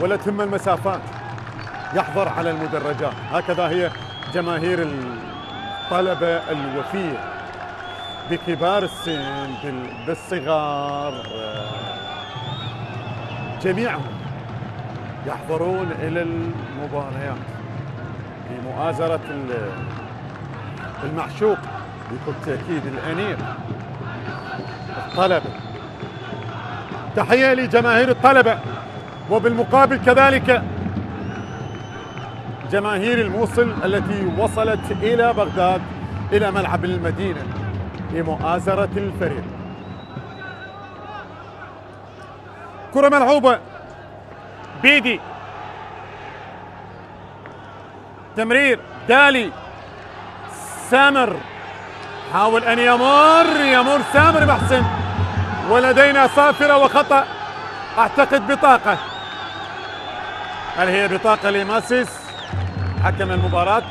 S1: ولا تهم المسافات، يحضر على المدرجات. هكذا هي جماهير الطلبة الوفية بكبار السن بالصغار، جميعهم يحضرون إلى المباريات لمؤازرة المعشوق بكل تأكيد الأمير الطلبة. تحية لجماهير الطلبة، وبالمقابل كذلك جماهير الموصل التي وصلت إلى بغداد إلى ملعب المدينة لمؤازرة الفريق. كرة ملعوبة، بيدي، تمرير دالي، سامر حاول أن يمر سامر محسن، ولدينا صافرة وخطأ، أعتقد بطاقة. هل هي بطاقة لماسيس حكم المباراة؟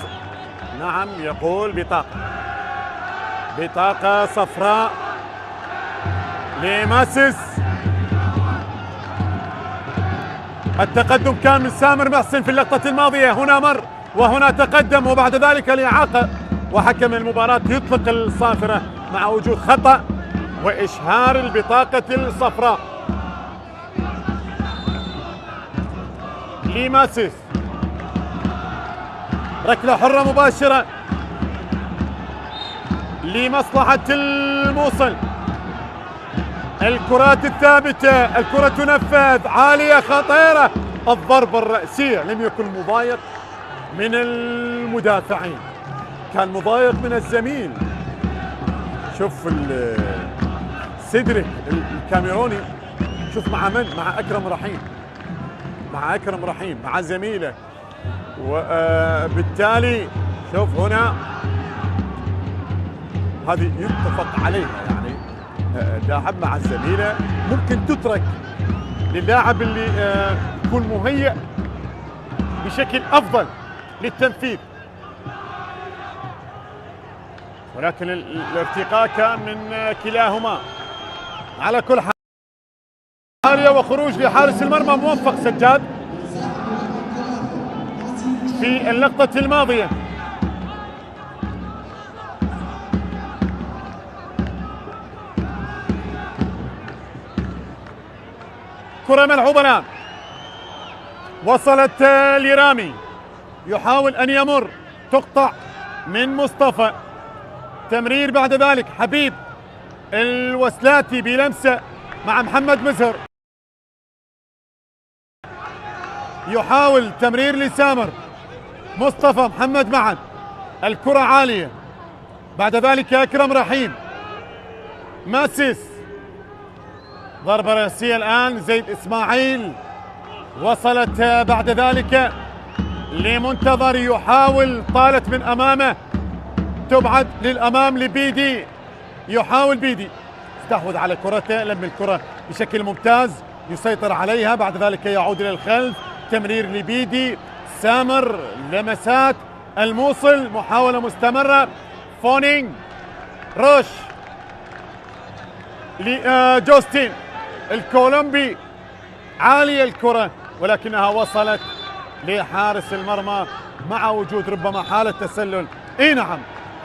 S1: نعم يقول بطاقة صفراء لماسيس. التقدم كان من سامر محسن في اللقطة الماضية، هنا مر وهنا تقدم وبعد ذلك الإعاقة، وحكم المباراة يطلق الصافرة مع وجود خطأ وإشهار البطاقة الصفراء لماسيس. ركلة حرة مباشرة لمصلحة الموصل. الكرات الثابتة، الكرة تنفذ عالية خطيرة، الضربة الرأسية لم يكن مضايق من المدافعين، كان مضايق من الزميل. شوف سيدريك الكاميروني، شوف مع من؟ مع أكرم رحيم مع زميله، وبالتالي شوف هنا هذه يتفق عليها، يعني لاعب مع الزميله ممكن تترك للاعب اللي يكون مهيئ بشكل افضل للتنفيذ، ولكن الارتقاء كان من كلاهما. على كل حال وخروج لحارس المرمى موفق سجاد في اللقطة الماضية. كرة ملعوبة الآن، وصلت لرامي، يحاول أن يمر، تقطع من مصطفى، تمرير بعد ذلك حبيب الوسلاتي بلمسة مع محمد مزهر، يحاول تمرير لسامر، مصطفى محمد معا، الكرة عالية، بعد ذلك أكرم رحيم، ماسيس، ضربة رأسية الآن زيد إسماعيل، وصلت بعد ذلك لمنتظر، يحاول، طالت من أمامه، تبعد للأمام لبيدي، يحاول بيدي، استحوذ على كرته، لم الكرة بشكل ممتاز، يسيطر عليها، بعد ذلك يعود إلى الخلف، تمرير لبيدي، سامر، لمسات، الموصل، محاولة مستمرة، فونينج، روش لجوستين الكولومبي، عالية الكرة ولكنها وصلت لحارس المرمى مع وجود ربما حالة تسلل. اي نعم،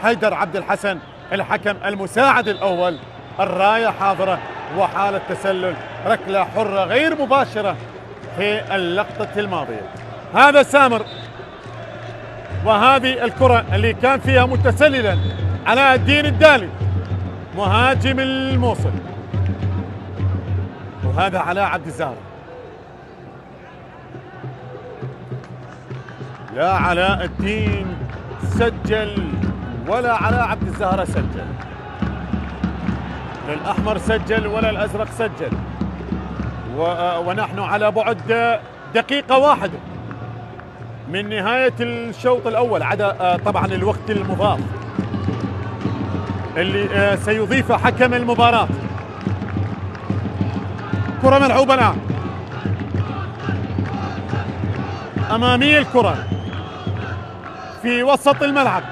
S1: حيدر عبد الحسن الحكم المساعد الأول، الراية حاضرة وحالة تسلل، ركلة حرة غير مباشرة في اللقطة الماضية. هذا سامر، وهذه الكرة اللي كان فيها متسللا علاء الدين الدالي مهاجم الموصل، وهذا علاء عبد الزهرة. لا علاء الدين سجل ولا علاء عبد الزهرة سجل، لا الأحمر سجل ولا الأزرق سجل، ونحن على بعد دقيقة واحدة من نهاية الشوط الأول، عدا طبعا الوقت المضاف اللي سيضيفه حكم المباراة. كرة ملعوبة الآن أمامية، الكرة في وسط الملعب،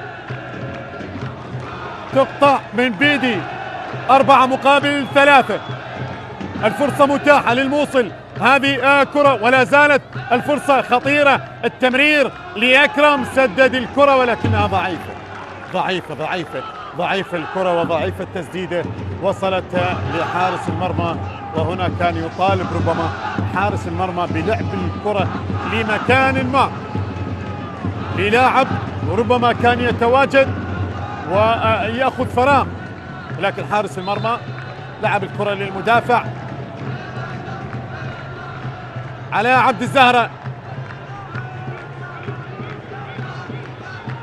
S1: تقطع من بيدي، 4 مقابل 3، الفرصة متاحة للموصل، هذه كرة ولا زالت الفرصة خطيرة، التمرير لأكرم، سدد الكرة ولكنها ضعيفة ضعيفة ضعيفة ضعيفة الكرة وضعيفة التسديدة، وصلت لحارس المرمى، وهنا كان يطالب ربما حارس المرمى بلعب الكرة لمكان ما للاعب، وربما كان يتواجد ويأخذ فراغ، لكن حارس المرمى لعب الكرة للمدافع علاء عبد الزهرة،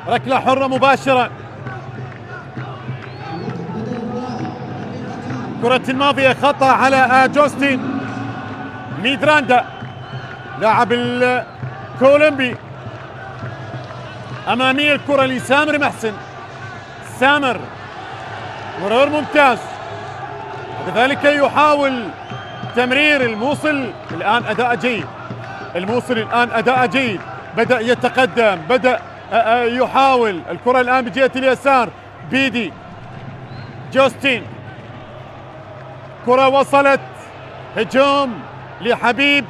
S1: ركلة حرة مباشرة، كرة الماضية خطأ على جوستين ميدراندا لاعب الكولومبي، أمامية الكرة لسامر محسن، سامر مرور ممتاز، كذلك يحاول تمرير الموصل، الآن أداء جيد، الموصل الآن أداء جيد، بدأ يتقدم، بدأ يحاول، الكرة الآن بجهة اليسار، بيدي، جوستين، كرة وصلت، هجوم لحبيب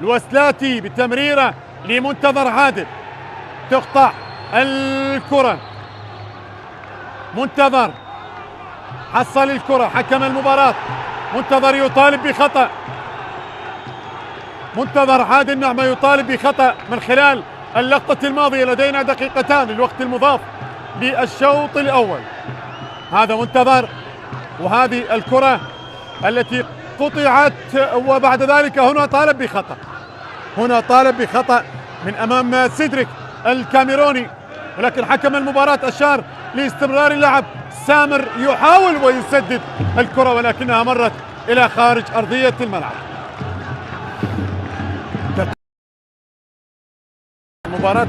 S1: الوسلاتي بتمريرة لمنتظر عادل، تقطع الكرة، منتظر حصل الكرة، حكم المباراة منتظر يطالب بخطأ، منتظر عادل نعمة يطالب بخطأ من خلال اللقطة الماضية، لدينا دقيقتان الوقت المضاف للشوط الأول. هذا منتظر، وهذه الكرة التي قطعت، وبعد ذلك هنا طالب بخطأ، هنا طالب بخطأ من أمام سيدريك الكاميروني، ولكن حكم المباراة أشار لاستمرار اللعب. سامر يحاول ويسدد الكرة ولكنها مرت إلى خارج أرضية الملعب. المباراة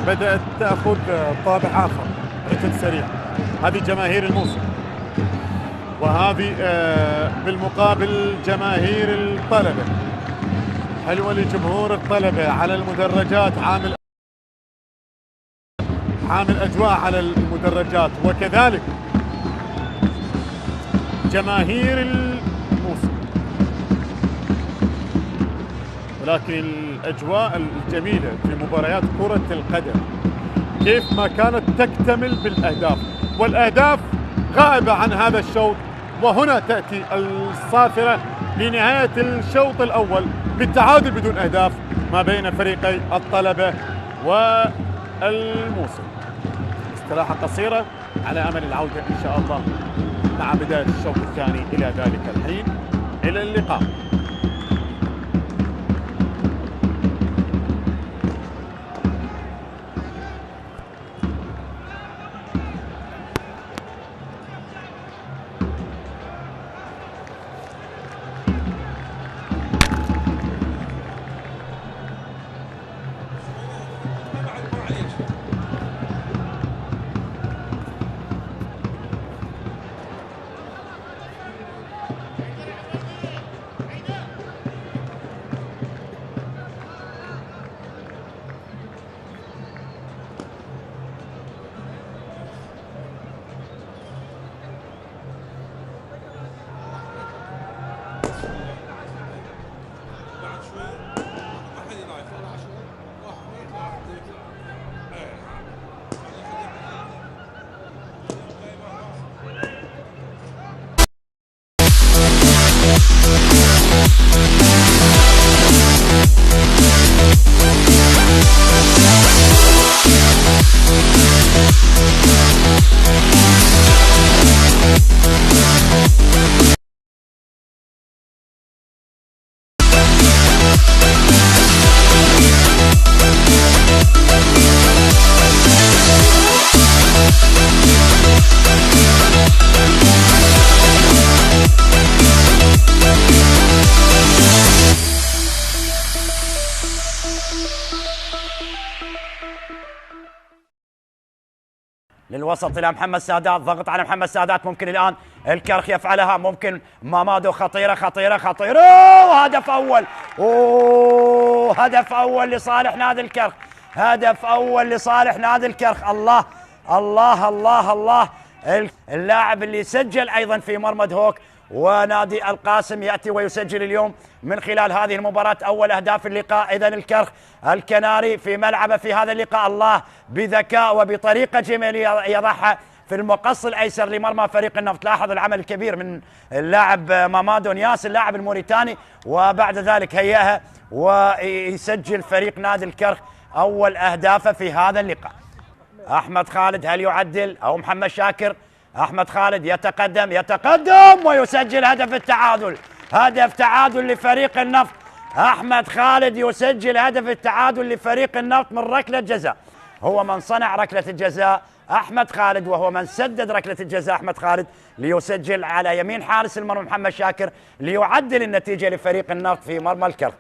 S1: بدأت تأخذ طابع آخر، رتم سريع، هذه جماهير الموصل، وهذه بالمقابل جماهير الطلبة، حلوة لجمهور الطلبة على المدرجات، عامل أجواء على المدرجات، وكذلك جماهير الموصل، ولكن الأجواء الجميلة في مباريات كرة القدم كيف ما كانت تكتمل بالأهداف، والأهداف غائبة عن هذا الشوط، وهنا تأتي الصافرة لنهاية الشوط الأول بالتعادل بدون أهداف ما بين فريقي الطلبة والموصل. استراحة قصيرة على أمل العودة إن شاء الله مع بداية الشوط الثاني. إلى ذلك الحين إلى اللقاء.
S2: للوسط الى محمد سادات، ضغط على محمد سادات، ممكن الان الكرخ يفعلها، ممكن مامادو، خطيره خطيره خطيره، وهدف اول. هدف اول لصالح نادي الكرخ، هدف اول لصالح نادي الكرخ. الله الله الله الله. اللاعب اللي سجل ايضا في مرمى دهوك ونادي القاسم ياتي ويسجل اليوم من خلال هذه المباراة أول أهداف اللقاء. إذن الكرخ الكناري في ملعبه في هذا اللقاء، الله بذكاء وبطريقة جميلة يضعها في المقص الأيسر لمرمى فريق النفط. لاحظ العمل الكبير من اللاعب مامادو نياس اللاعب الموريتاني، وبعد ذلك هيئها ويسجل فريق نادي الكرخ أول أهدافه في هذا اللقاء. أحمد خالد هل يعدل أو محمد شاكر؟ أحمد خالد يتقدم ويسجل هدف التعادل، هدف تعادل لفريق النفط. أحمد خالد يسجل هدف التعادل لفريق النفط من ركلة جزاء. هو من صنع ركلة الجزاء أحمد خالد، وهو من سدد ركلة الجزاء أحمد خالد ليسجل على يمين حارس المرمى محمد شاكر ليعدل النتيجة لفريق النفط في مرمى الكرخ.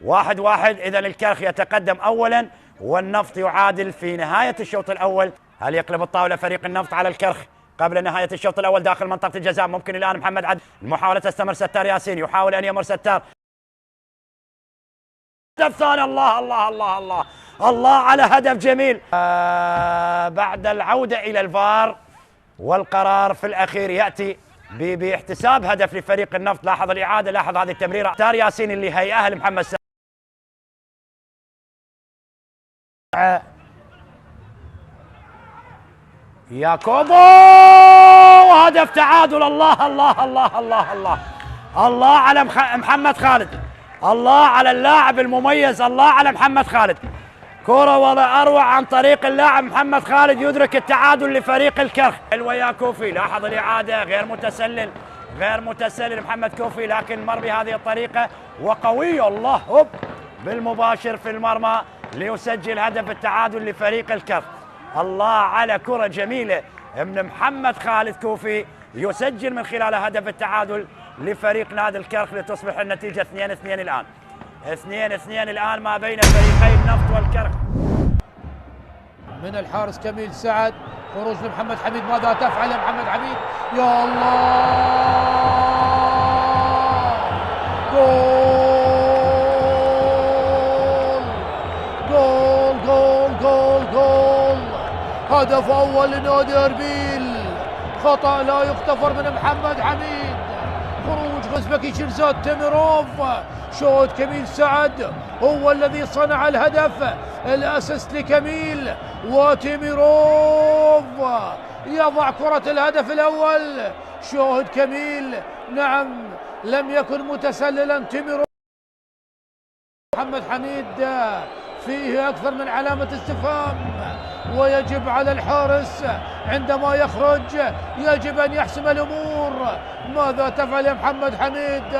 S2: 1-1. إذن الكرخ يتقدم أولا والنفط يعادل في نهاية الشوط الأول. هل يقلب الطاولة فريق النفط على الكرخ قبل نهاية الشوط الأول داخل منطقة الجزاء؟ ممكن الآن محمد عدل، المحاولة تستمر، ستار ياسين يحاول أن يمر ستار، هدف ثاني. الله الله الله الله الله على هدف جميل. بعد العودة إلى الفار والقرار في الأخير يأتي باحتساب هدف لفريق النفط. لاحظ الإعادة، لاحظ هذه التمريرة، ستار ياسين اللي هيئها لمحمد ياكوبو، وهدف تعادل. الله الله الله الله الله الله على محمد خالد، الله على اللاعب المميز، الله على محمد خالد. كرة ولا أروع عن طريق اللاعب محمد خالد يدرك التعادل لفريق الكرخ. الويا كوفي، لاحظ الإعادة، غير متسلل، غير متسلل محمد كوفي، لكن مر بهذه الطريقة وقوي. الله هوب بالمباشر في المرمى ليسجل هدف التعادل لفريق الكرخ. الله على كرة جميلة من محمد خالد كوفي يسجل من خلال هدف التعادل لفريق نادي الكرخ لتصبح النتيجة 2-2 الآن. 2-2 الآن ما بين فريقي النفط والكرخ.
S3: من الحارس كميل سعد، خروج لمحمد حميد، ماذا تفعل يا محمد حميد؟ يا الله، جول جول جول جول جول، هدف أول لنادي أربيل، خطأ لا يغتفر من محمد حميد، خروج غزبكي شيرزاد تيميروف، شوط كميل سعد هو الذي صنع الهدف، الأسيست لكميل، وتيميروف يضع كرة الهدف الأول. شوهد كميل، نعم لم يكن متسللا تيميروف. محمد حميد فيه أكثر من علامة استفهام، ويجب على الحارس عندما يخرج يجب أن يحسم الأمور. ماذا تفعل يا محمد حميد؟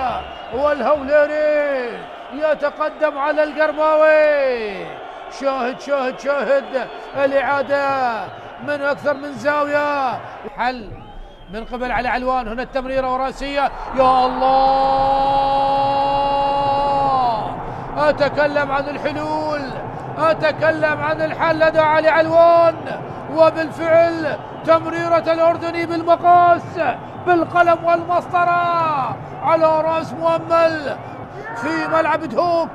S3: والهوليري يتقدم على القرماوي. شاهد شاهد شاهد الإعادة من أكثر من زاوية. حل من قبل علي علوان. هنا التمريرة وراسية. يا الله، أتكلم عن الحلول، أتكلم عن الحل لدى علي علوان. وبالفعل تمريرة الأردني بالمقاس بالقلم والمسطرة على رأس مؤمل في ملعب دهوك.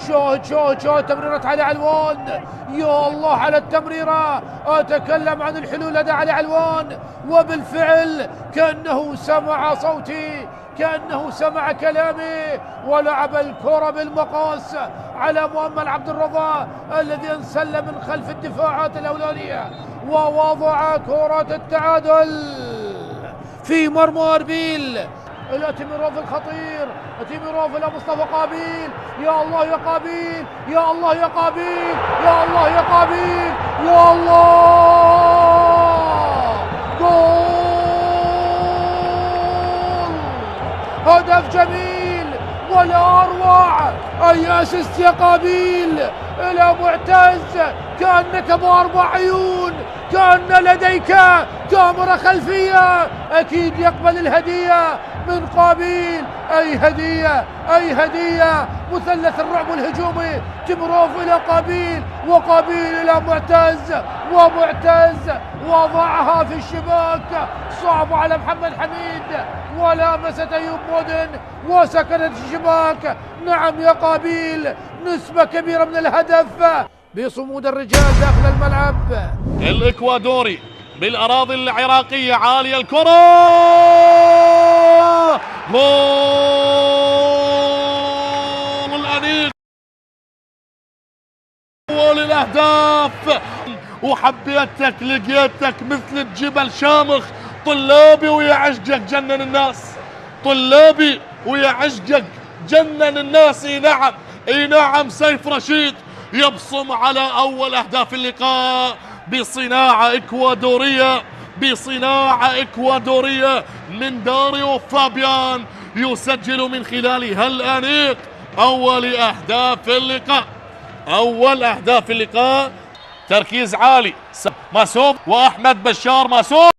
S3: شاهد شاهد شاهد تمريرة علي علوان. يا الله على التمريرة. أتكلم عن الحلول لدى علي علوان. وبالفعل كأنه سمع صوتي، كأنه سمع كلامي، ولعب الكرة بالمقاس على مؤمل عبد الرضا الذي انسل من خلف الدفاعات الأولانية ووضع كرة التعادل في مرمى أربيل. إلى تيميروف الخطير، تيميروف إلى مصطفى قابيل. يا الله يا قابيل، يا الله يا قابيل، يا الله يا قابيل، يا الله. جول، هدف جميل ولا أروع. أي أسيست يا قابيل إلى معتز، كأنك بأربع عيون، كأن لديك كاميرا خلفية. أكيد يقبل الهدية من قابيل. أي هدية، أي هدية. مثلث الرعب الهجومي. تيميروف إلى قابيل، وقابيل إلى معتز، ومعتز وضعها في الشباك. صعب على محمد حميد، ولامست أيوب مودن وسكنت الشباك. نعم يا قابيل، نسبة كبيرة من الهدف بصمود الرجال داخل الملعب.
S1: الإكوادوري بالأراضي العراقية، عالية الكرة، جول الأنيق وللأهداف. وحبيتك لقيتك مثل الجبل شامخ. طلابي ويا عشقك جنن الناس، طلابي ويا عشقك جنن الناس. اي نعم، اي نعم. سيف رشيد يبصم على أول أهداف اللقاء بصناعة إكوادورية، بصناعة إكوادورية من داريو فابيان. يسجل من خلال هالأنيق أول أهداف اللقاء، أول أهداف اللقاء. تركيز عالي. ماسوب وأحمد بشار. ماسوب.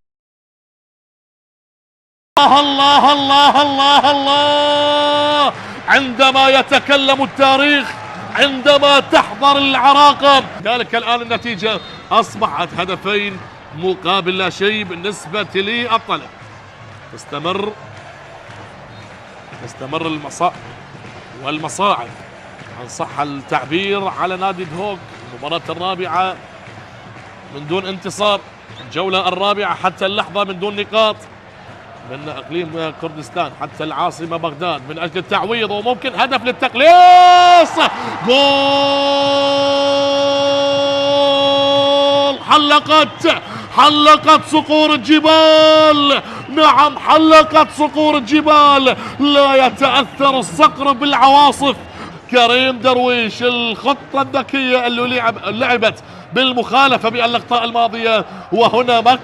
S1: الله الله الله الله. عندما يتكلم التاريخ، عندما تحضر العراقة. ذلك الآن النتيجة أصبحت هدفين مقابل لا شيء بالنسبة للطلب. تستمر والمصاعب عن صح التعبير على نادي دهوك. المباراة الرابعة من دون انتصار، الجولة الرابعة حتى اللحظة من دون نقاط، من اقليم كردستان حتى العاصمه بغداد من اجل التعويض وممكن هدف للتقليص. جول. حلقت صقور الجبال. نعم، حلقت صقور الجبال. لا يتأثر الصقر بالعواصف. كريم درويش، الخطة الذكية اللي لعبت بالمخالفة باللقطة الماضية، وهنا ما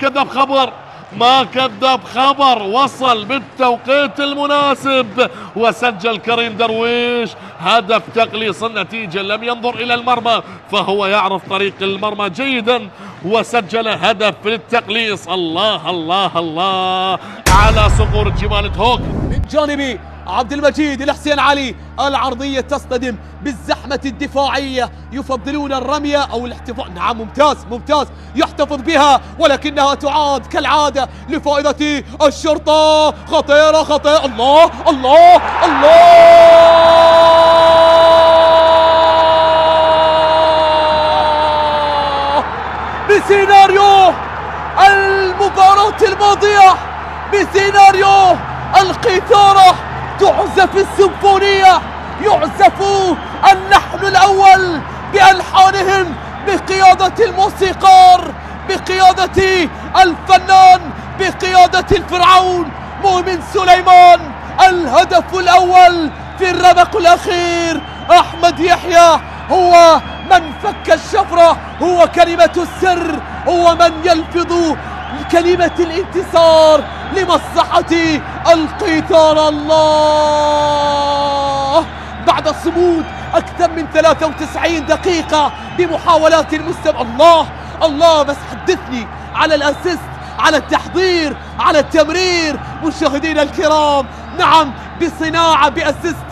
S1: كذب خبر، وصل بالتوقيت المناسب وسجل كريم درويش هدف تقليص. النتيجة لم ينظر إلى المرمى، فهو يعرف طريق المرمى جيدا وسجل هدف للتقليص. الله الله الله على صقور جبال دهوك.
S4: من جانبي عبد المجيد الحسين علي، العرضية تصطدم بالزحمة الدفاعية، يفضلون الرمية أو الاحتفاظ. نعم، ممتاز يحتفظ بها، ولكنها تعاد كالعادة لفائدة الشرطة. خطيرة. الله الله الله. بسيناريو المباراة الماضية، بسيناريو القيثارة، تعزف السيمفونية، يعزف اللحن الأول بألحانهم بقيادة الموسيقار، بقيادة الفنان، بقيادة الفرعون مؤمن سليمان. الهدف الأول في الربق الأخير، أحمد يحيى هو من فك الشفرة هو كلمة السر، هو من يلفظ كلمة الانتصار لمصلحة القتال. الله بعد صمود أكثر من 93 دقيقة بمحاولات المستمرة. الله بس حدثني على الأسيست، على التحضير، على التمرير مشاهدينا الكرام. نعم بصناعة بأسيست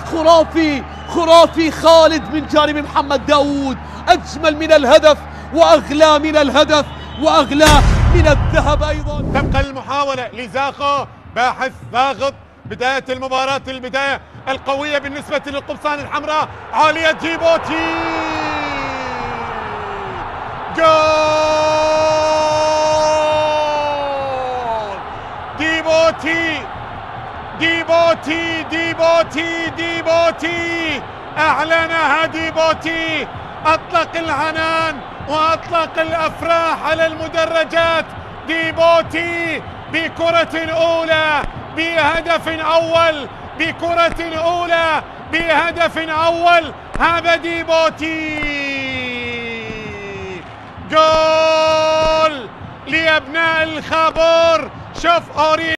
S4: خرافي خالد من جانب محمد داود. أجمل من الهدف وأغلى من الهدف وأغلى من الذهب أيضا.
S1: تبقى المحاولة لزاخو، باحث ضاغط. بداية المباراة، البداية القوية بالنسبة للقمصان الحمراء. عالية ديبوتي، جول ديبوتي ديبوتي ديبوتي ديبوتي، أعلنها ديبوتي. أطلق العنان وأطلق الأفراح على المدرجات. ديبوتي بكرة أولى بهدف أول، بكرة أولى بهدف أول. هذا ديبوتي، جول لأبناء الخابور. شوف أوري،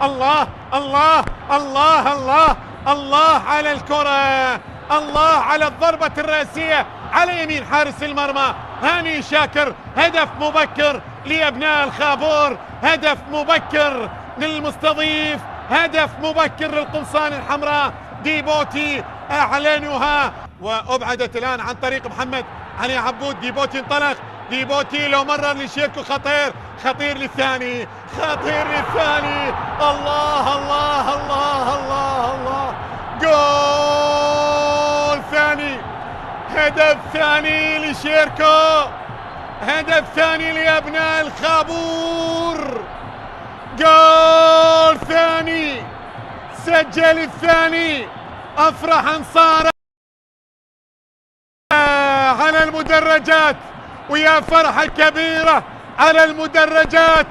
S1: الله الله الله الله الله على الكرة، الله على الضربة الرأسية على يمين حارس المرمى هاني شاكر. هدف مبكر لأبناء الخابور، هدف مبكر للمستضيف، هدف مبكر للقمصان الحمراء. ديبوتي أعلنها وأبعدت الآن عن طريق محمد علي عبود. ديبوتي انطلق، ديبوتي لو مرر لشيركو خطير للثاني، خطير للثاني. الله الله الله الله الله، جول ثاني، هدف ثاني لشيركو، هدف ثاني لأبناء الخابور. جول ثاني، سجل الثاني. أفرح أنصار على المدرجات، ويا فرحة كبيرة على المدرجات.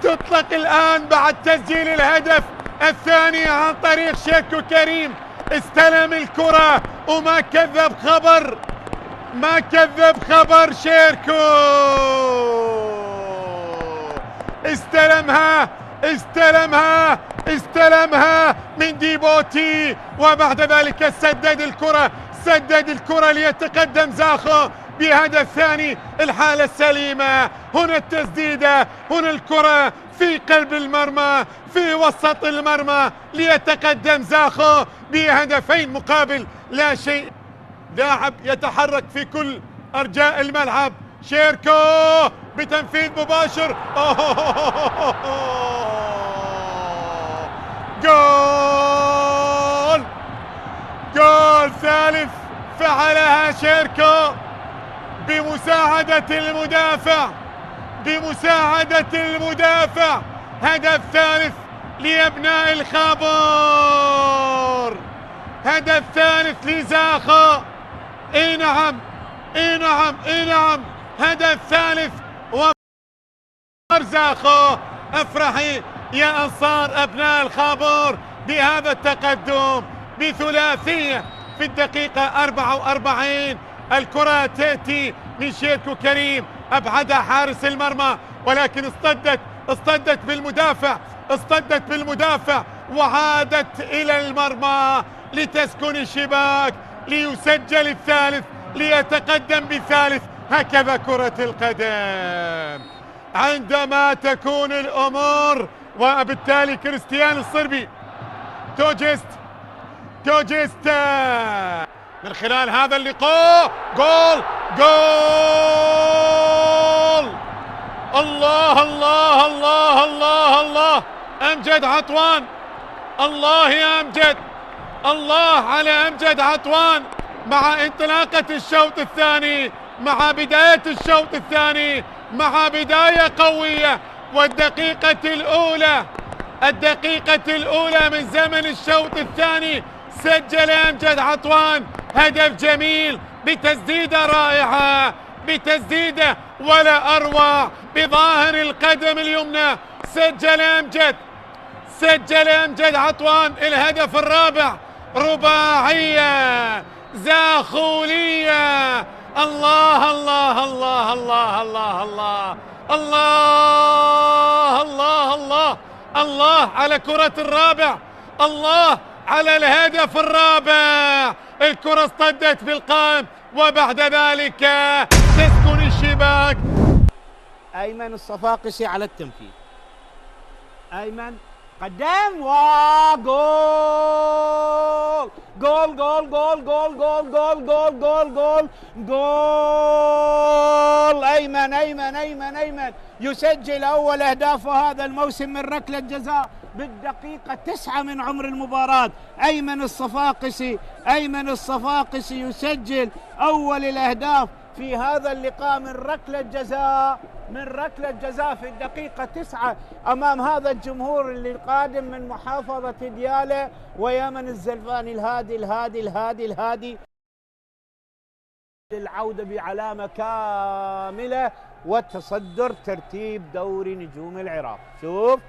S1: تطلق الآن بعد تسجيل الهدف الثاني عن طريق شيكو كريم. استلم الكرة وما كذب خبر، ما كذب خبر. شيركو استلمها من ديبوتي، وبعد ذلك سدد الكرة ليتقدم زاخو بهدف ثاني. الحالة السليمة، هنا التسديدة، هنا الكرة في قلب المرمى، في وسط المرمى، ليتقدم زاخو بهدفين مقابل لا شيء. لاعب يتحرك في كل أرجاء الملعب. شيركو بتنفيذ مباشر، جول ثالث فعلها شيركو بمساعدة المدافع. هدف ثالث لأبناء الخابور، هدف ثالث لزاخو. اي نعم، هدف ثالث وزاخو. افرحي يا انصار ابناء الخابور بهذا التقدم بثلاثية في الدقيقة 44. الكرة تأتي من شيركو كريم، أبعدها حارس المرمى، ولكن اصطدت بالمدافع وعادت إلى المرمى لتسكن الشباك، ليسجل الثالث، ليتقدم بالثالث. هكذا كرة القدم عندما تكون الأمور. وبالتالي كريستيان الصربي توجست من خلال هذا اللقاء. جول الله الله الله الله الله. أمجد عطوان، الله يا أمجد، الله على أمجد عطوان. مع انطلاقة الشوط الثاني، مع بداية الشوط الثاني، مع بداية قوية، والدقيقة الأولى من زمن الشوط الثاني سجل أمجد عطوان هدف جميل بتسديدة رائعة، بتسديدة ولا أروع بظاهر القدم اليمنى. سجل أمجد عطوان الهدف الرابع. رباعية زاخولية. الله الله الله الله الله الله الله الله الله الله على كرة الرابع، الله على الهدف الرابع. الكرة اصطدت بالقائم وبعد ذلك تسكن الشباك.
S5: أيمن الصفاقسي على التنفيذ. أيمن قدام وجول. جول جول جول جول جول جول جول جول جول جول. أيمن أيمن أيمن أيمن يسجل أول أهدافه هذا الموسم من ركلة جزاء بالدقيقة 9 من عمر المباراة. أيمن الصفاقسي، أيمن الصفاقسي يسجل أول الأهداف في هذا اللقاء من ركلة جزاء، من ركلة جزاء في الدقيقة 9 أمام هذا الجمهور اللي قادم من محافظة ديالى ويمن الزلفاني الهادي الهادي الهادي الهادي. العودة بعلامة كاملة وتصدر ترتيب دوري نجوم العراق. شوف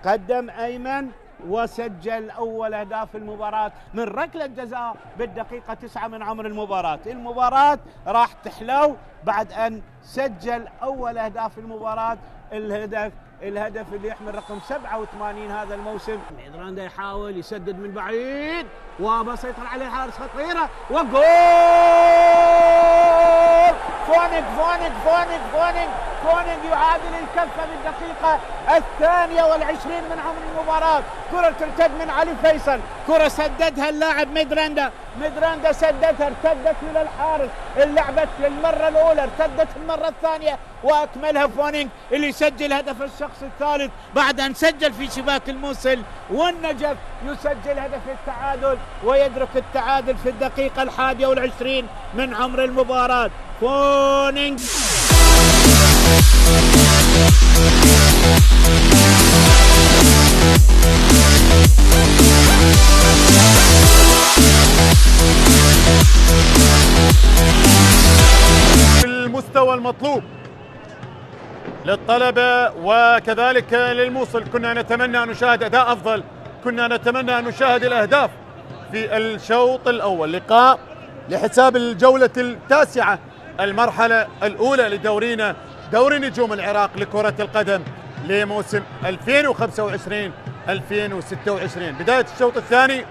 S5: قدم أيمن وسجل أول أهداف المباراة من ركلة جزاء بالدقيقة 9 من عمر المباراة. المباراة راح تحلو بعد أن سجل أول أهداف المباراة. الهدف اللي يحمل رقم 87 هذا الموسم. ميدراندا يحاول يسدد من بعيد وبسيطر عليه حارس خطيرة وجول. فونيك فونيك فونيك فونيك فونيك يعادل الكفة بالدقيقة 22 من عمر المباراة. كرة ترتد من علي فيصل، كرة سددها اللاعب ميدراندا، ميدراندا سددها ارتدت من الحارس، اللعبة للمرة الأولى ارتدت المرة الثانية وأكملها فونيك اللي يسجل هدف الشخص الثالث بعد أن سجل في شباك الموصل. والنجف يسجل هدف التعادل ويدرك التعادل في الدقيقة 21 من عمر المباراة. فونيك
S1: المستوى المطلوب للطلبة وكذلك للموصل. كنا نتمنى أن نشاهد أداء أفضل، كنا نتمنى أن نشاهد الأهداف في الشوط الأول. لقاء لحساب الجولة التاسعة المرحلة الأولى لدورينا دوري نجوم العراق لكرة القدم لموسم 2025-2026. بداية الشوط الثاني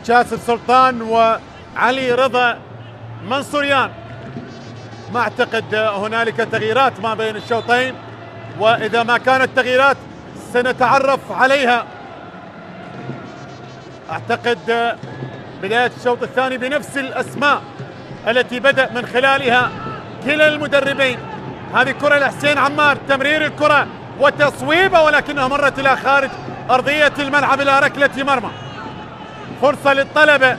S1: جاسر سلطان وعلي رضا منصوريان. ما اعتقد هنالك تغييرات ما بين الشوطين، واذا ما كانت تغييرات سنتعرف عليها. اعتقد بداية الشوط الثاني بنفس الاسماء التي بدأ من خلالها كلا المدربين. هذه كرة لحسين عمار، تمرير الكرة وتصويبه ولكنها مرت الى خارج ارضية الملعب الى ركلة مرمى. فرصة للطلبة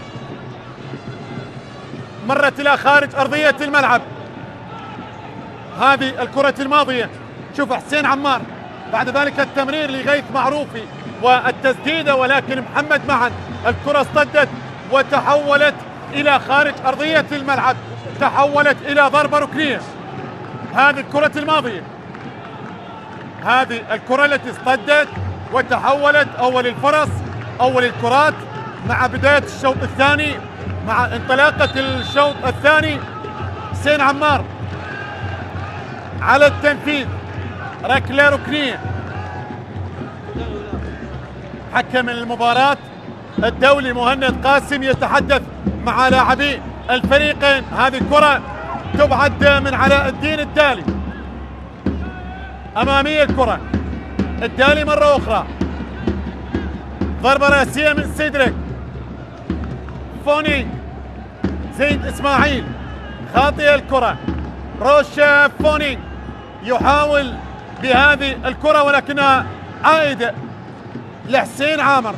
S1: مرت الى خارج ارضية الملعب. هذه الكرة الماضية، شوف حسين عمار، بعد ذلك التمرير لغيث معروفي والتسديدة ولكن محمد معن. الكرة اصطدت وتحولت الى خارج ارضية الملعب، تحولت الى ضربة ركنية. هذه الكرة الماضية، هذه الكرة التي اصطدت وتحولت. اول الفرص، اول الكرات مع بداية الشوط الثاني، مع انطلاقة الشوط الثاني. حسين عمار على التنفيذ، ركلة ركنية. حكم المباراة الدولي مهند قاسم يتحدث مع لاعبي الفريقين. هذه كرة تبعد من علاء الدين الدالي، أمامية الكرة الدالي مرة أخرى، ضربة رأسية من سيدريك. فوني زيد إسماعيل خاطئة الكرة. روشا فوني يحاول بهذه الكرة ولكنها عائدة لحسين عامر.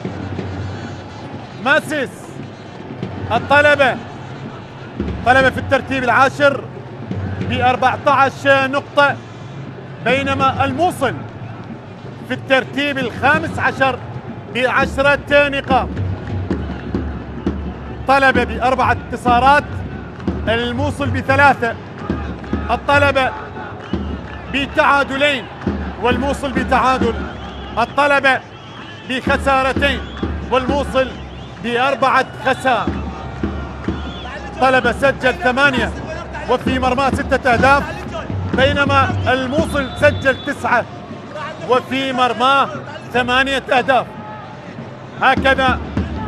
S1: ماسيس، الطلبة في الترتيب العاشر ب14 نقطة، بينما الموصل في الترتيب ال15 ب10 نقاط. طلبة ب4 انتصارات، الموصل ب3. الطلبة بتعادلين والموصل بتعادل. الطلبة بخسارتين والموصل ب4 خسائر. طلبة سجل 8 وفي مرماه 6 أهداف، بينما الموصل سجل 9 وفي مرماه 8 أهداف. هكذا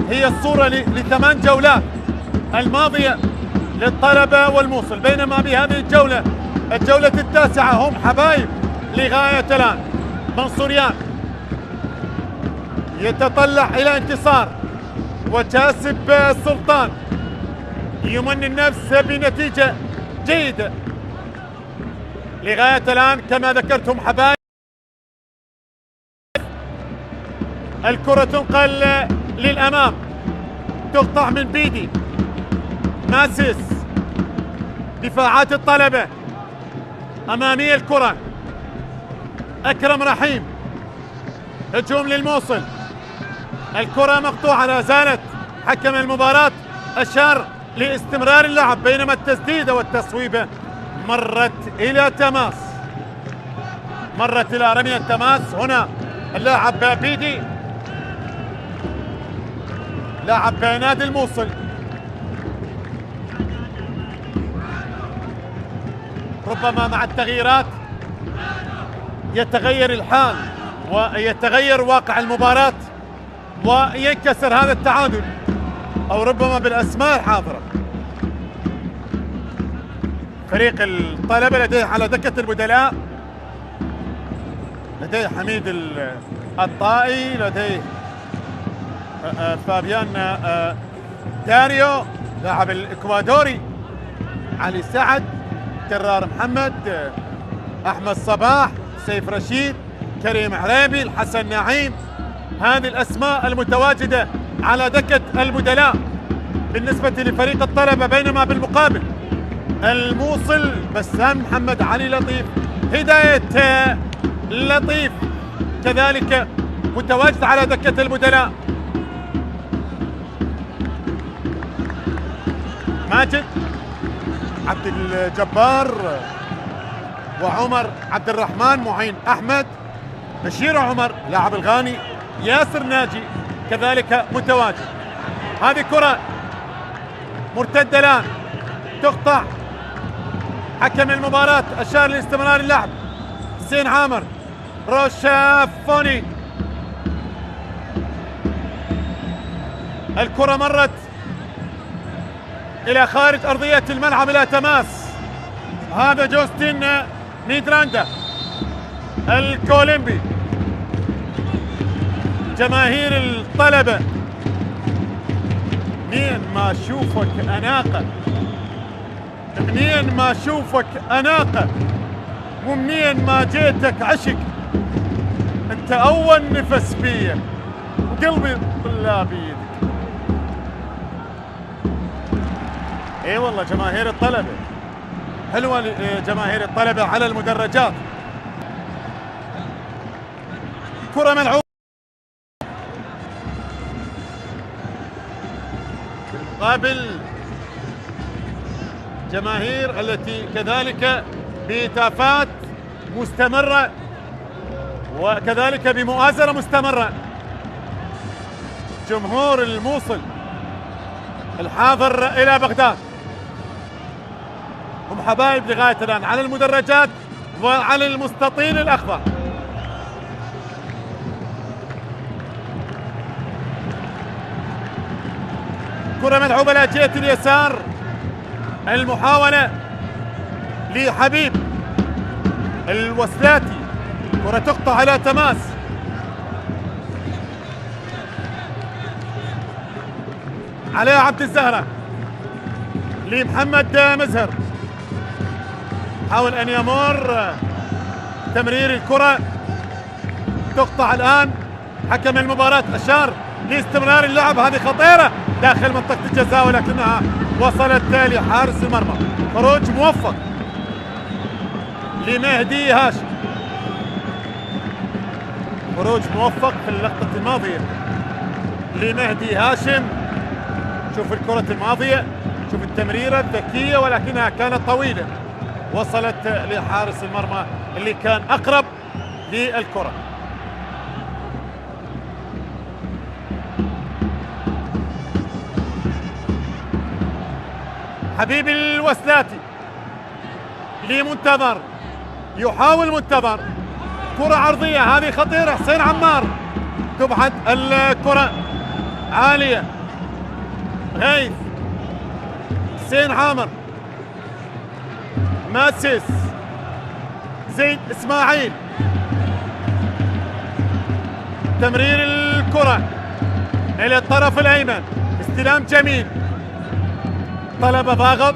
S1: هي الصورة ل8 جولات الماضية للطلبة والموصل، بينما بهذه الجولة التاسعة هم حبايب لغاية الآن. منصوريان يتطلع إلى انتصار، وكاسب السلطان يمن النفس بنتيجة جيدة. لغاية الآن كما ذكرتم حبايب، الكرة تنقل للأمام، تقطع من بيدي ماسيس. دفاعات الطلبة أمامية الكرة، أكرم رحيم. هجوم للموصل، الكرة مقطوعة، لا زالت حكم المباراة أشار لاستمرار اللعب، بينما التسديدة والتصويبة مرت إلى تماس، مرت إلى رمية تماس. هنا اللاعب بيدي لاعب نادي الموصل، ربما مع التغييرات يتغير الحال ويتغير واقع المباراة وينكسر هذا التعادل، أو ربما بالأسماء الحاضرة. فريق الطلبة لديه على دكة البدلاء، لديه حميد الطائي، لديه فابيان داريو لاعب الإكوادوري، علي سعد، كرار محمد، أحمد صباح، سيف رشيد، كريم عريبي، الحسن نعيم. هذه الأسماء المتواجدة على دكة البدلاء بالنسبة لفريق الطلبة، بينما بالمقابل الموصل بسام محمد، علي لطيف، هداية لطيف كذلك متواجد على دكة البدلاء. ماجد، عبد الجبار، وعمر عبد الرحمن، معين أحمد، بشير عمر لاعب الغاني، ياسر ناجي كذلك متواجد. هذه كرة مرتدة الآن تقطع، حكم المباراة أشار لاستمرار اللعب. حسين عامر، روشافوني، الكرة مرت إلى خارج أرضية الملعب إلى تماس. هذا جوستين نيدراندا الكولومبي. جماهير الطلبة، منين ما أشوفك أناقة، منين ما أشوفك أناقة، ومنين ما جيتك عشق، أنت أول نفس فيا وقلبي طلع بيدك. اي والله جماهير الطلبة حلوة، جماهير الطلبة على المدرجات. كرة ملعوبة قابل جماهير التي كذلك بهتافات مستمرة وكذلك بمؤازرة مستمرة. جمهور الموصل الحاضر إلى بغداد هم حبايب لغاية الآن على المدرجات وعلى المستطيل الأخضر. كرة ملعوبة لجهة اليسار، المحاولة لحبيب الوسلاتي، كرة تقطع إلى تماس. عليها عبد الزهرة لمحمد مزهر، حاول أن يمر تمرير الكرة، تقطع الآن. حكم المباراة أشار لاستمرار اللعب، هذه خطيرة داخل منطقة الجزاء ولكنها وصلت لحارس المرمى. خروج موفق لمهدي هاشم، خروج موفق في اللقطة الماضية لمهدي هاشم. شوف الكرة الماضية، شوف التمريرة الذكية ولكنها كانت طويلة، وصلت لحارس المرمى اللي كان أقرب للكرة. حبيب الوسلاتي لمنتظر، يحاول منتظر، كرة عرضية هذه خطيرة، حسين عمار تبعد الكرة عالية، غيث، حسين عامر، ماسس، زيد اسماعيل، تمرير الكرة الى الطرف الايمن، استلام جميل، طلب ضاغط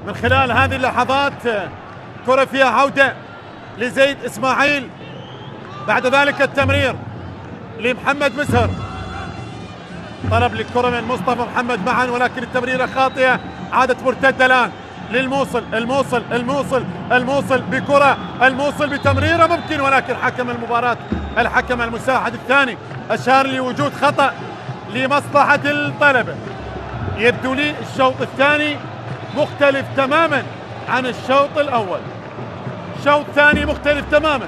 S1: من خلال هذه اللحظات، كرة فيها عودة لزيد اسماعيل، بعد ذلك التمرير لمحمد مسهر، طلب للكرة من مصطفى محمد معا ولكن التمريرة خاطئة، عادت مرتدة الآن للموصل، الموصل بكرة، الموصل بتمريرة ممكن، ولكن حكم المباراة الحكم المساعد الثاني أشار لوجود خطأ لمصلحة الطلبة. يبدو لي الشوط الثاني مختلف تماما عن الشوط الأول، شوط ثاني مختلف تماما،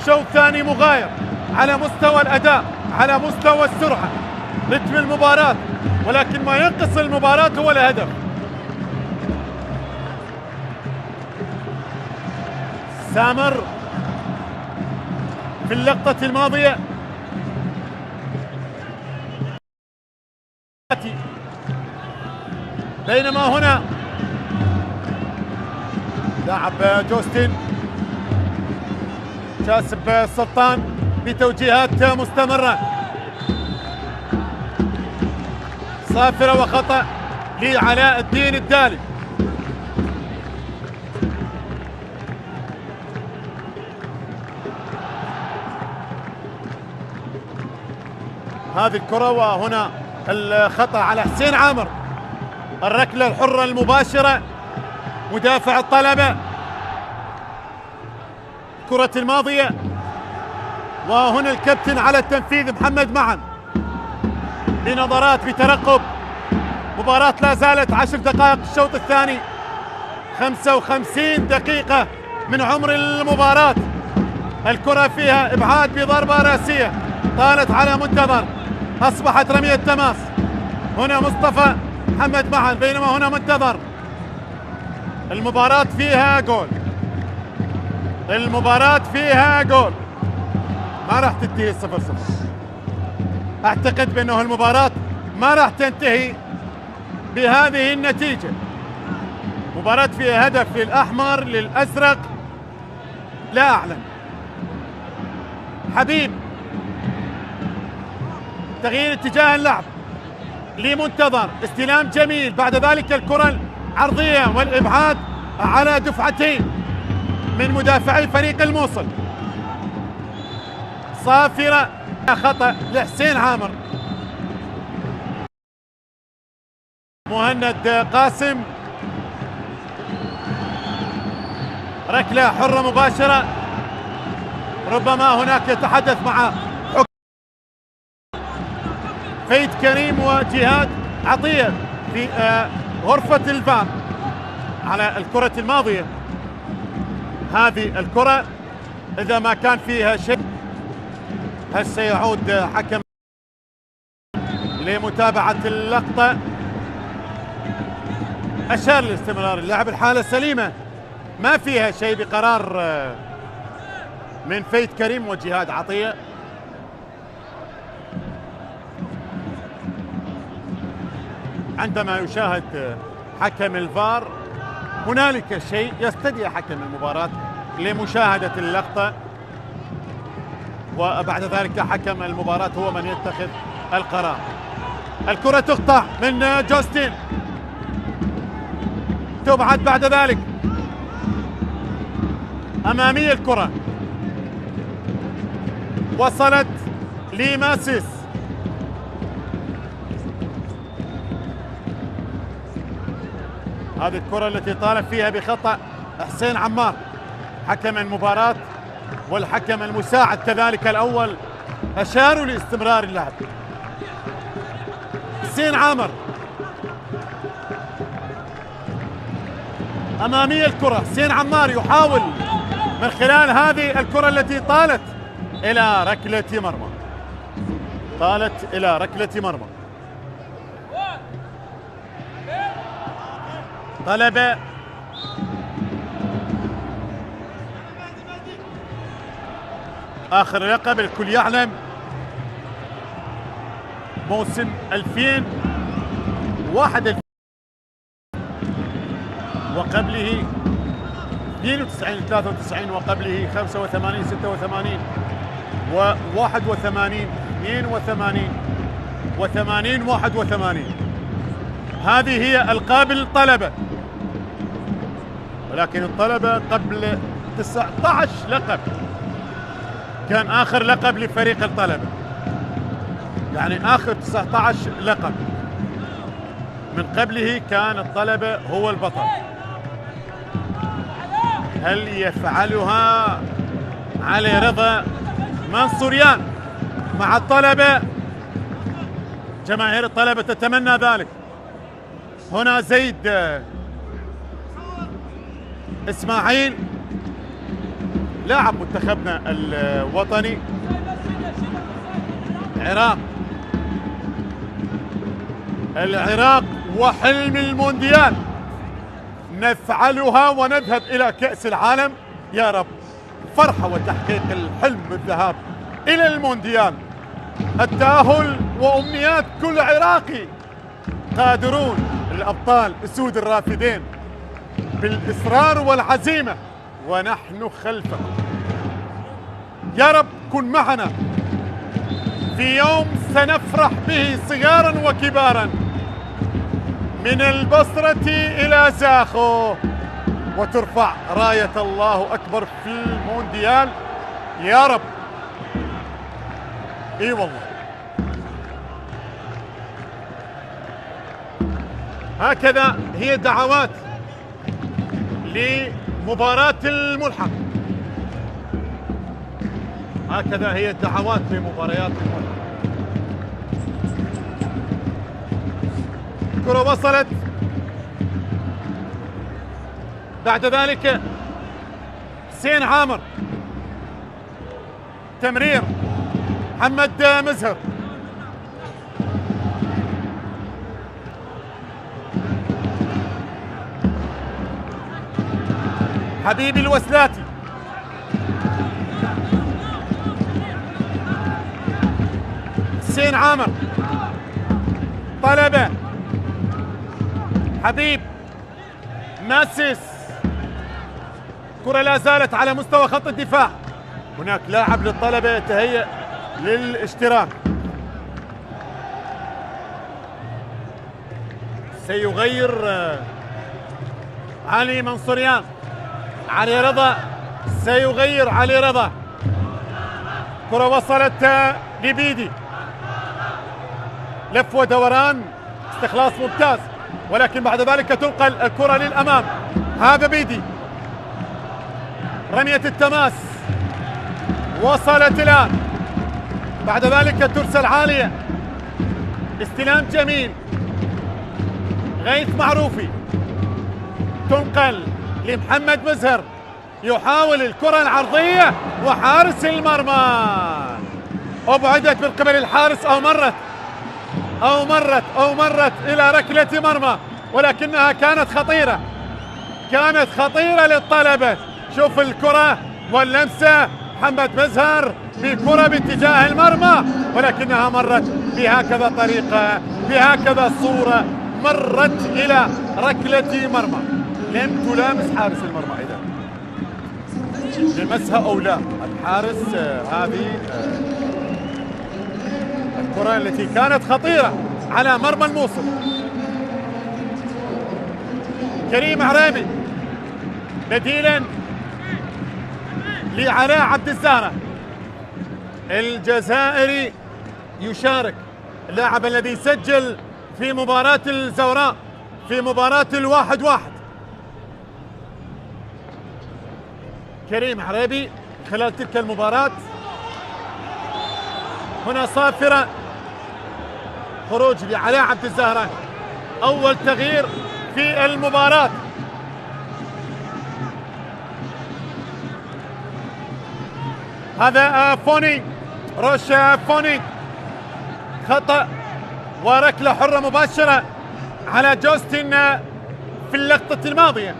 S1: شوط ثاني مغاير على مستوى الأداء، على مستوى السرعة، رتم المباراة، ولكن ما ينقص المباراة هو الهدف. سامر في اللقطة الماضية بينما هنا لاعب جوستن جاسب السلطان بتوجيهات مستمرة، صافرة وخطأ لعلاء الدين الدالي. هذه الكرة وهنا الخطأ على حسين عامر، الركلة الحرة المباشرة، مدافع الطلبة، كرة الماضية، وهنا الكابتن على التنفيذ محمد معن بنظرات بترقب. مباراة لا زالت 10 دقائق الشوط الثاني، 55 دقيقة من عمر المباراة. الكرة فيها إبعاد بضربة راسية طالت على منتظر، أصبحت رمية تماس. هنا مصطفى محمد معن بينما هنا منتظر. المباراة فيها جول، المباراة فيها جول، ما راح تنتهي 0-0. أعتقد بأنه المباراة ما راح تنتهي بهذه النتيجة. مباراة فيها هدف للأحمر للأزرق لا أعلم. حبيب تغيير اتجاه اللعب لمنتظر، استلام جميل، بعد ذلك الكرة العرضية والإبعاد على دفعتين من مدافعي فريق الموصل. صافرة خطأ لحسين عامر. مهند قاسم ركلة حرة مباشرة، ربما هناك يتحدث مع فهد كريم وجهاد عطية في غرفة الفار على الكرة الماضية. هذه الكرة إذا ما كان فيها شيء هل سيعود حكم لمتابعة اللقطة؟ أشار لاستمرار اللعب، الحالة سليمة ما فيها شيء بقرار من فهد كريم وجهاد عطية. عندما يشاهد حكم الفار هنالك شيء يستدعي حكم المباراة لمشاهدة اللقطة، وبعد ذلك حكم المباراة هو من يتخذ القرار. الكرة تقطع من جوستن، تبعد بعد ذلك أمامية الكرة، وصلت لماسس، هذه الكرة التي طالب فيها بخطأ حسين عمار حكم المباراة والحكم المساعد كذلك الأول أشاروا لاستمرار اللعب. حسين عامر أمامية الكرة، حسين عمار يحاول من خلال هذه الكرة التي طالت إلى ركلة مرمى، طالت إلى ركلة مرمى. طلبة آخر لقب الكل يعلم موسم 2001 وقبله 92 93 وقبله 85 86 و 81 82 و80 81. هذه هي ألقاب الطلبة، ولكن الطلبة قبل 19 لقب كان آخر لقب لفريق الطلبة، يعني آخر 19 لقب من قبله كان الطلبة هو البطل. هل يفعلها علي رضا منصوريان مع الطلبة؟ جماهير الطلبة تتمنى ذلك. هنا زيد إسماعيل لاعب منتخبنا الوطني العراق وحلم المونديال، نفعلها ونذهب إلى كأس العالم يا رب. فرحة وتحقيق الحلم بالذهاب إلى المونديال، التأهل وأمنيات كل عراقي. قادرون الأبطال أسود الرافدين بالإصرار والعزيمة، ونحن خلفكم. يا رب كن معنا في يوم سنفرح به صغارا وكبارا، من البصرة إلى زاخو، وترفع راية الله أكبر في المونديال يا رب. إي والله. هكذا هي دعوات لمباراة الملحق، هكذا هي الدعوات لمباريات الملحق. الكرة وصلت، بعد ذلك حسين عامر، تمرير محمد مزهر، حبيبي الوسلاتي، حسين عامر، طلبة، حبيب، ماسس. كرة لا زالت على مستوى خط الدفاع، هناك لاعب للطلبة يتهيأ للاشتراك، سيغير علي منصوريان، علي رضا سيغير علي رضا. كرة وصلت لبيدي، لف ودوران، استخلاص ممتاز، ولكن بعد ذلك تنقل الكرة للأمام. هذا بيدي، رمية التماس وصلت الآن، بعد ذلك ترسل عالية، استلام جميل، غيث معروفي، تنقل لمحمد مزهر، يحاول الكرة العرضية وحارس المرمى أبعدت من قبل الحارس، أو مرت إلى ركلة مرمى، ولكنها كانت خطيرة للطلبة. شوف الكرة واللمسة، محمد مزهر بكرة باتجاه المرمى، ولكنها مرت بهكذا طريقة، بهكذا صورة، مرت إلى ركلة مرمى، لم تلامس حارس المرمى. إذا لمسها أو لا الحارس، هذه الكرة التي كانت خطيرة على مرمى الموصل. كريم عريبي بديلا لعلاء عبد الزهرة الجزائري، يشارك اللاعب الذي سجل في مباراة الزوراء، في مباراة 1-1. كريم عريبي خلال تلك المباراة. هنا صافرة، خروج لعلاء عبد الزهرة، أول تغيير في المباراة. هذا فوني، روش فوني، خطأ وركلة حرة مباشرة على جوستن في اللقطة الماضية.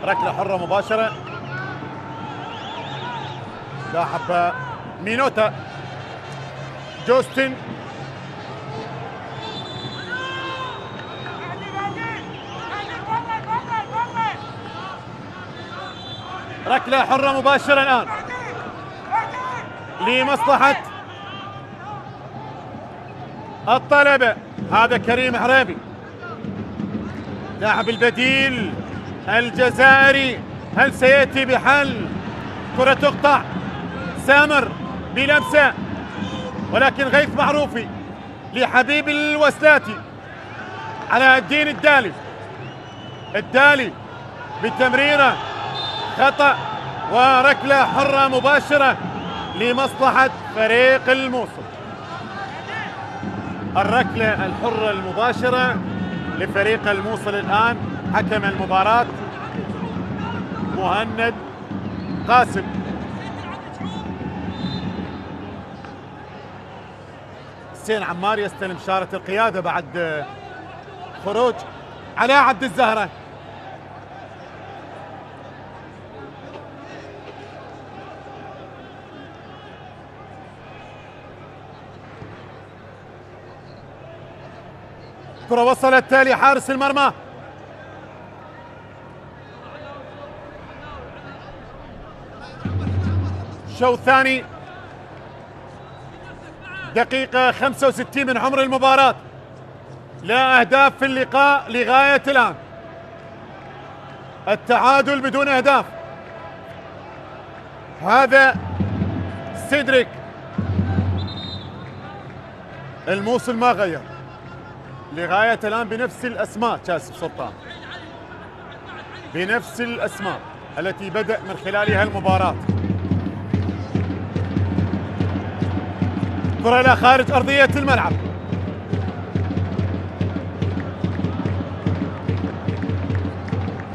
S1: ركلة حرة مباشرة، لاعب مينوتا جوستن، ركلة حرة مباشرة الآن لمصلحة الطلبة. هذا كريم عريبي لاعب البديل الجزائري، هل سيأتي بحل؟ كرة تقطع، سامر بلمسة، ولكن غيث معروفي لحبيب الوسلاتي. علاء الدين الدالي بتمريرة خطأ، وركلة حرة مباشرة لمصلحة فريق الموصل. الركلة الحرة المباشرة لفريق الموصل الآن. حكم المباراة مهند قاسم. حسين عمار يستلم شارة القيادة بعد خروج علاء عبد الزهرة. كرة وصلت لحارس المرمى، شوط ثاني، دقيقة 65 من عمر المباراة، لا أهداف في اللقاء لغاية الآن، التعادل بدون أهداف. هذا سيدريك، الموصل ما غير لغاية الآن بنفس الأسماء، كاسب سلطان بنفس الأسماء التي بدأ من خلالها المباراة. كرة إلى خارج أرضية الملعب،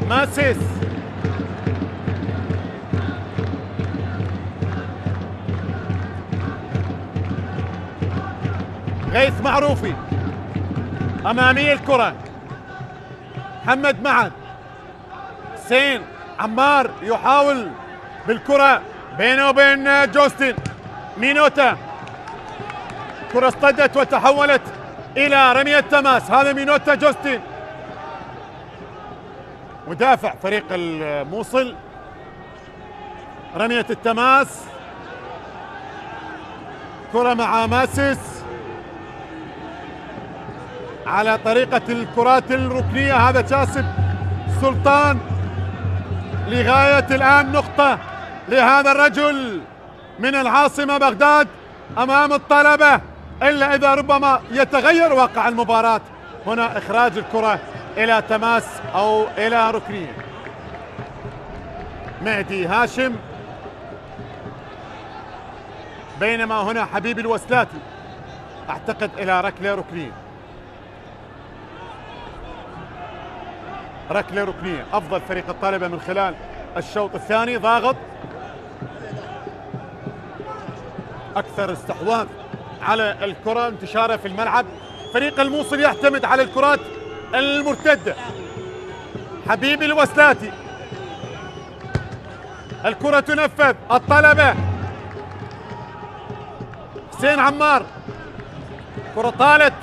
S1: ماسيس غيث معروفي أمامي الكرة، محمد معد، حسين عمار يحاول بالكرة بينه وبين جوستن، مينوتا، كرة اصطدت وتحولت إلى رمية تماس. هذا مينوتا جوستن، مدافع فريق الموصل، رمية التماس، كرة مع ماسيس على طريقة الكرات الركنية. هذا كاسب سلطان، لغاية الآن نقطة لهذا الرجل من العاصمة بغداد أمام الطلبة، إلا إذا ربما يتغير واقع المباراة. هنا إخراج الكرة إلى تماس أو إلى ركنية. مهدي هاشم، بينما هنا حبيب الوسلاتي أعتقد إلى ركلة ركنية. ركلة ركنية، أفضل فريق الطلبة من خلال الشوط الثاني، ضاغط أكثر استحواذ على الكرة، انتشارها في الملعب. فريق الموصل يعتمد على الكرات المرتدة. حبيب الوسلاتي، الكرة تنفذ، الطلبة حسين عمار، كرة طالت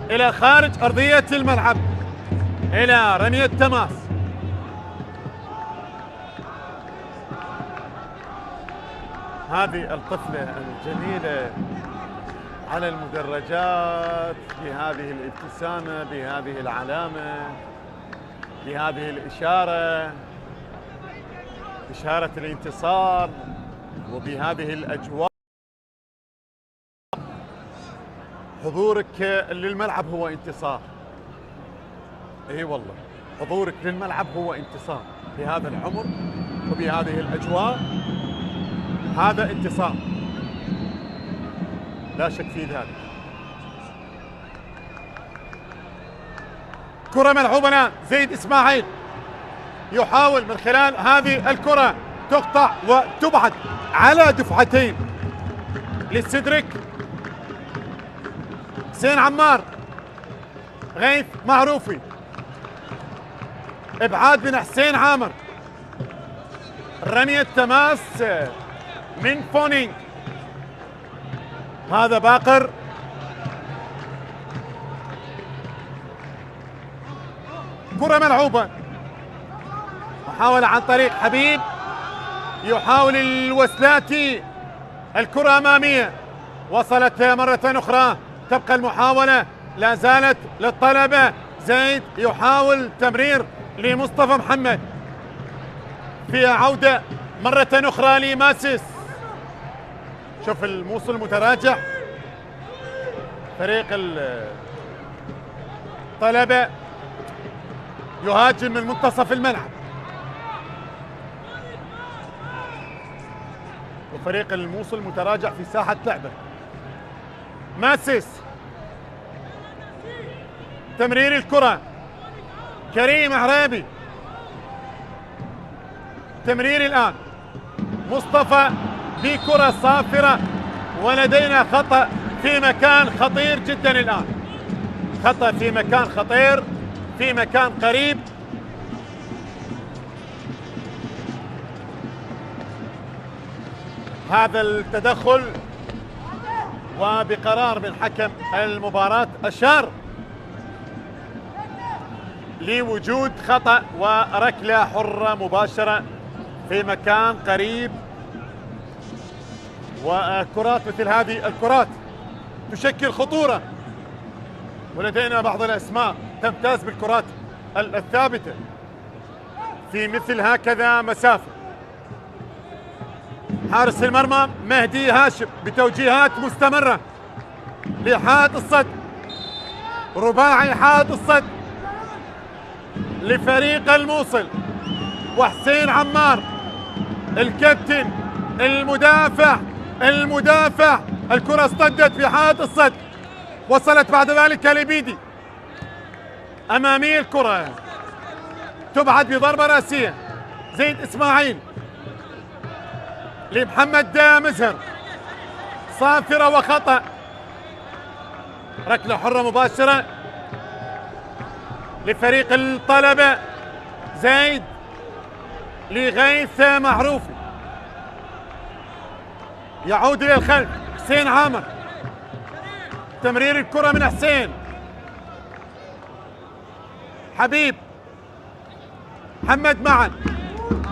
S1: إلى خارج أرضية الملعب إلى رمية تماس. هذه الطفلة الجميلة على المدرجات بهذه الابتسامة، بهذه العلامة، بهذه الإشارة، إشارة الانتصار، وبهذه الأجواء. حضورك للملعب هو انتصار. اي والله، حضورك للملعب هو انتصار بهذا العمر وبهذه الأجواء. هذا انتصار لا شك في ذلك. كرة ملعوبة الآن، زيد إسماعيل يحاول من خلال هذه الكرة، تقطع وتبعد على دفعتين للسدرك. حسين عمار، غيث معروفي، ابعاد من حسين عامر، رمية تماس من فونينج، هذا باقر، كرة ملعوبة، محاولة عن طريق حبيب، يحاول الوسلاتي، الكرة أمامية، وصلت مرة أخرى، تبقى المحاولة لا زالت للطلبة، زيد يحاول تمرير لمصطفى محمد، فيها عودة مرة أخرى لماسس. شوف الموصل متراجع، فريق الطلبة يهاجم من منتصف الملعب، وفريق الموصل متراجع في ساحة لعبه. ماسس، تمرير الكرة، كريم عرابي، تمرير الآن، مصطفى بكرة صافرة، ولدينا خطأ في مكان خطير جدا الآن، خطأ في مكان خطير، في مكان قريب. هذا التدخل وبقرار من حكم المباراة أشار لوجود خطأ وركلة حرة مباشرة في مكان قريب. وكرات مثل هذه الكرات تشكل خطورة، ولدينا بعض الأسماء تمتاز بالكرات الثابتة في مثل هكذا مسافة. حارس المرمى مهدي هاشم بتوجيهات مستمرة لحاد الصد، رباعي حاد الصد لفريق الموصل، وحسين عمار الكابتن المدافع، الكرة اصطدت في حاد الصد، وصلت بعد ذلك لبيدي، أمامية الكرة تبعد بضربة رأسية، زيد إسماعيل لمحمد مزهر، صافرة وخطأ، ركلة حرة مباشرة لفريق الطلبة، زيد لغيث معروفي، يعود إلى الخلف، حسين عامر، تمرير الكرة من حسين، حبيب، محمد معا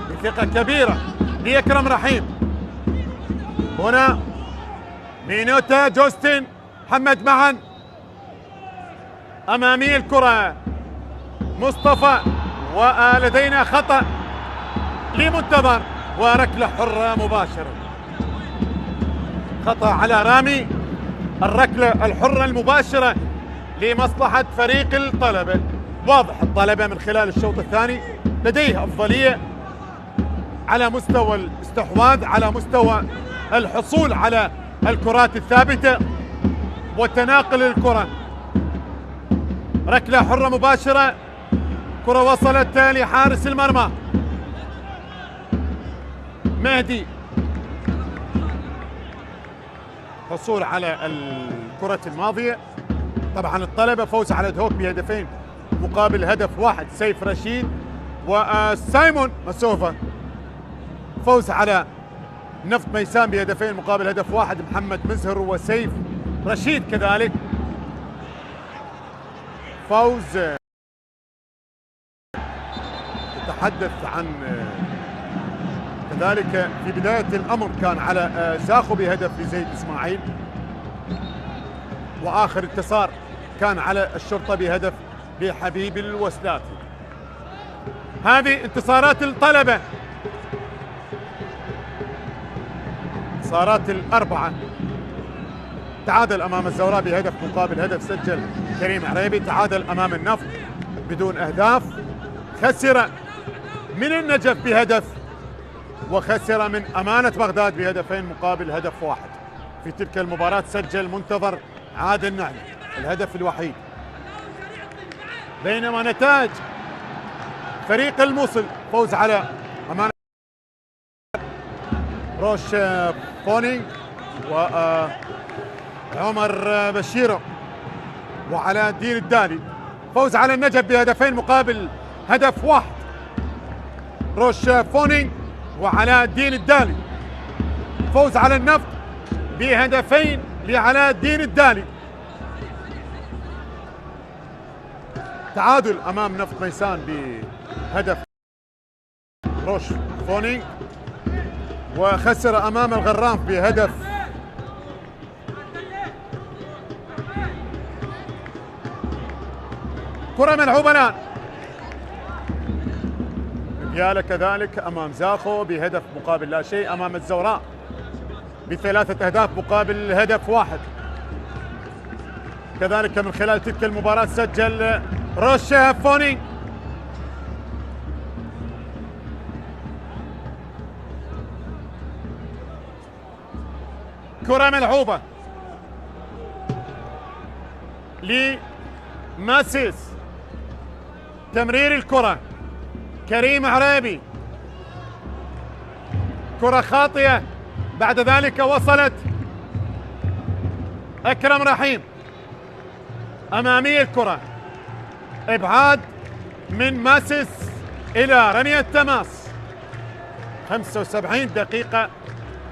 S1: بثقة كبيرة لأكرم رحيم، هنا مينوتا جوستن، محمد معا، أمامي الكرة مصطفى، ولدينا خطأ لمنتظر، وركلة حرة مباشرة، خطأ على رامي، الركلة الحرة المباشرة لمصلحة فريق الطلبة. واضح الطلبة من خلال الشوط الثاني لديه أفضلية على مستوى الاستحواذ، على مستوى الحصول على الكرات الثابتة وتناقل الكرة. ركلة حرة مباشرة، كرة وصلت لحارس المرمى مهدي، حصول على الكرة الماضية. طبعا الطلبة فوز على دهوك بهدفين مقابل هدف واحد، سيف رشيد وسايمون مسوفة فوز على نفط ميسان بهدفين مقابل هدف واحد، محمد مزهر وسيف رشيد كذلك فوز. تتحدث عن كذلك في بداية الأمر كان على زاخو بهدف لزيد إسماعيل، وآخر انتصار كان على الشرطة بهدف لحبيب الوسلاتي. هذه انتصارات الطلبة، انتصارات الأربعة. تعادل أمام الزوراء بهدف مقابل هدف سجل كريم عريبي، تعادل أمام النفط بدون أهداف، خسر من النجف بهدف، وخسر من أمانة بغداد بهدفين مقابل هدف واحد. في تلك المباراة سجل منتظر عادل نعمة الهدف الوحيد. بينما نتائج فريق الموصل فوز على أمانة روش فونينج وعمر بشيرو وعلاء الدين الدالي فوز على النجف بهدفين مقابل هدف واحد. روش فونينغ وعلاء الدين الدالي. فوز على النفط بهدفين لعلاء الدين الدالي. تعادل امام نفط ميسان بهدف روش فونينغ، وخسر امام الغرام بهدف كرة ملعوبة الان. بيالا كذلك امام زاخو بهدف مقابل لا شيء، امام الزوراء بثلاثة اهداف مقابل هدف واحد. كذلك من خلال تلك المباراة سجل روش فونينغ. كرة ملعوبة لماسيس، تمرير الكرة كريم عريبي، كرة خاطئة، بعد ذلك وصلت أكرم رحيم، أمامية الكرة، إبعاد من ماسيس إلى رمية تماس. 75 دقيقة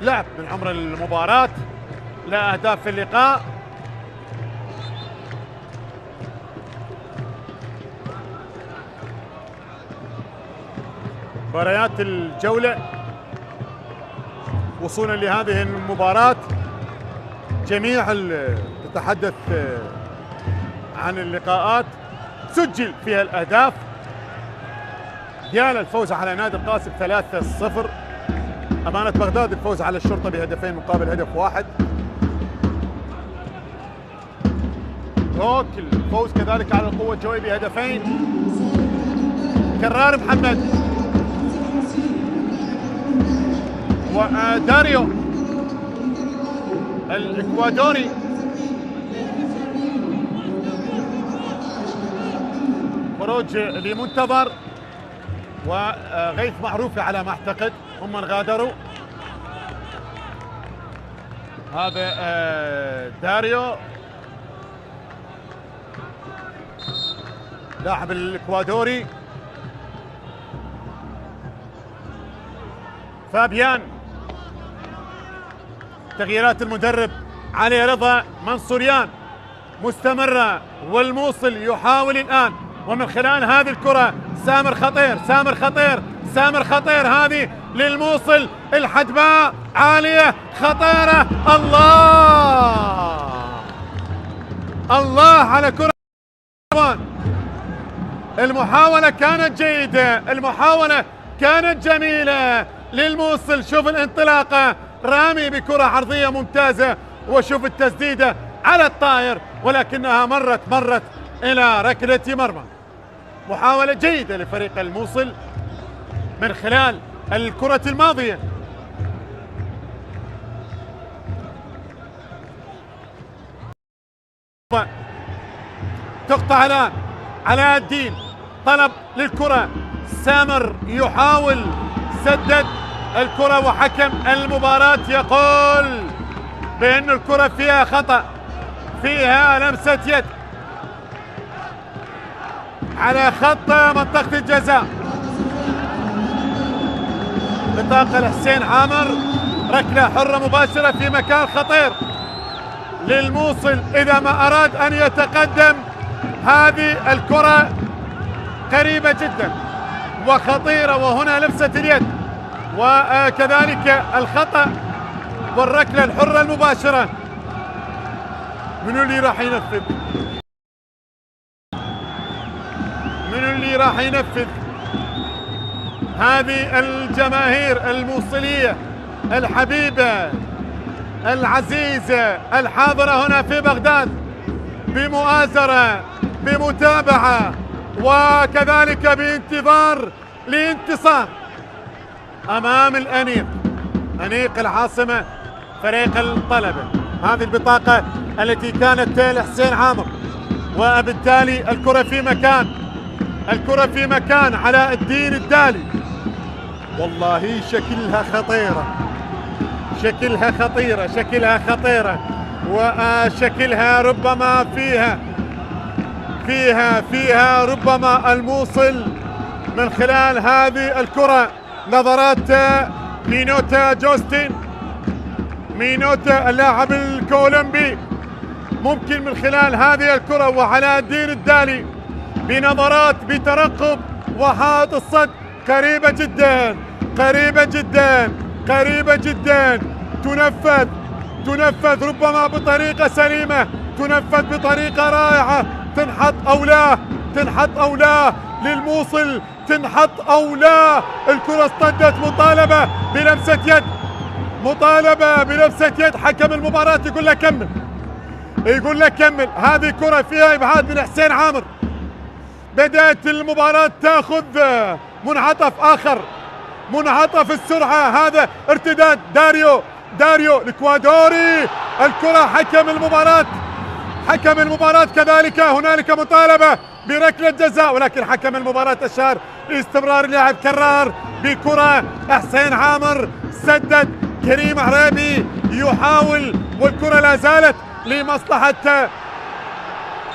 S1: لعب من عمر المباراة، لا أهداف في اللقاء. مباريات الجولة وصولا لهذه المباراة جميع تتحدث عن اللقاءات سجل فيها الأهداف. ديالا الفوز على نادي القاسم 3-0. أمانة بغداد الفوز على الشرطة بهدفين مقابل هدف واحد. هوك الفوز كذلك على القوة الجوية بهدفين. كرار محمد وداريو الإكوادوري خروج لمنتظر وغيث معروفة على ما أعتقد هم من غادروا. هذا داريو لاعب الإكوادوري. فابيان تغييرات المدرب علي رضا منصوريان مستمرة، والموصل يحاول الآن ومن خلال هذه الكرة سامر خطير، سامر خطير، سامر خطير، هذه للموصل، الحدباء عالية خطيرة. الله الله على كرة. المحاولة كانت جيدة، المحاولة كانت جميلة للموصل. شوف الانطلاقة، رامي بكرة عرضية ممتازة، وشوف التسديدة على الطائر ولكنها مرت إلى ركلة مرمى. محاولة جيدة لفريق الموصل من خلال الكرة الماضية. تقطع الآن علاء الدين، طلب للكرة، سامر يحاول، سدد الكرة وحكم المباراة يقول بأن الكرة فيها خطأ، فيها لمسة يد على خط منطقة الجزاء. بطاقة لحسين عامر، ركلة حرة مباشرة في مكان خطير للموصل إذا ما أراد أن يتقدم. هذه الكرة قريبة جدا وخطيرة، وهنا لمسة اليد وكذلك الخطأ والركلة الحرة المباشرة. منو اللي راح ينفذ؟ منو اللي راح ينفذ؟ هذه الجماهير الموصلية الحبيبة العزيزة الحاضرة هنا في بغداد بمؤازرة، بمتابعة، وكذلك بانتظار لانتصار أمام الأنيق، أنيق العاصمة فريق الطلبة. هذه البطاقة التي كانت لحسين عامر، وبالتالي الكرة في مكان، الكرة في مكان علاء الدين الدالي. والله شكلها خطيرة، شكلها خطيرة، شكلها خطيرة، وشكلها ربما فيها ربما الموصل من خلال هذه الكرة. نظرات مينوتا جوستن، مينوتا اللاعب الكولومبي، ممكن من خلال هذه الكرة وعلاء الدين الدالي بنظرات بترقب وحاط الصد قريبة جدا قريبة جدا قريبة جدا، تنفذ ربما بطريقة سليمة، تنفذ بطريقة رائعة، تنحط أو لا للموصل، تنحط أو لا. الكرة اصطدت، مطالبة بلمسة يد، مطالبة بلمسة يد. حكم المباراة يقول له كمل، يقول لك كمل. هذه كرة فيها إبعاد من حسين عامر. بدأت المباراة تأخذ منعطف آخر، منعطف السرعة. هذا ارتداد داريو الإكوادوري. الكرة حكم المباراة كذلك هنالك مطالبة بركلة جزاء، ولكن حكم المباراة أشار لاستمرار اللاعب كرار بكرة. حسين عامر سدد، كريم عريبي يحاول، والكرة لا زالت لمصلحة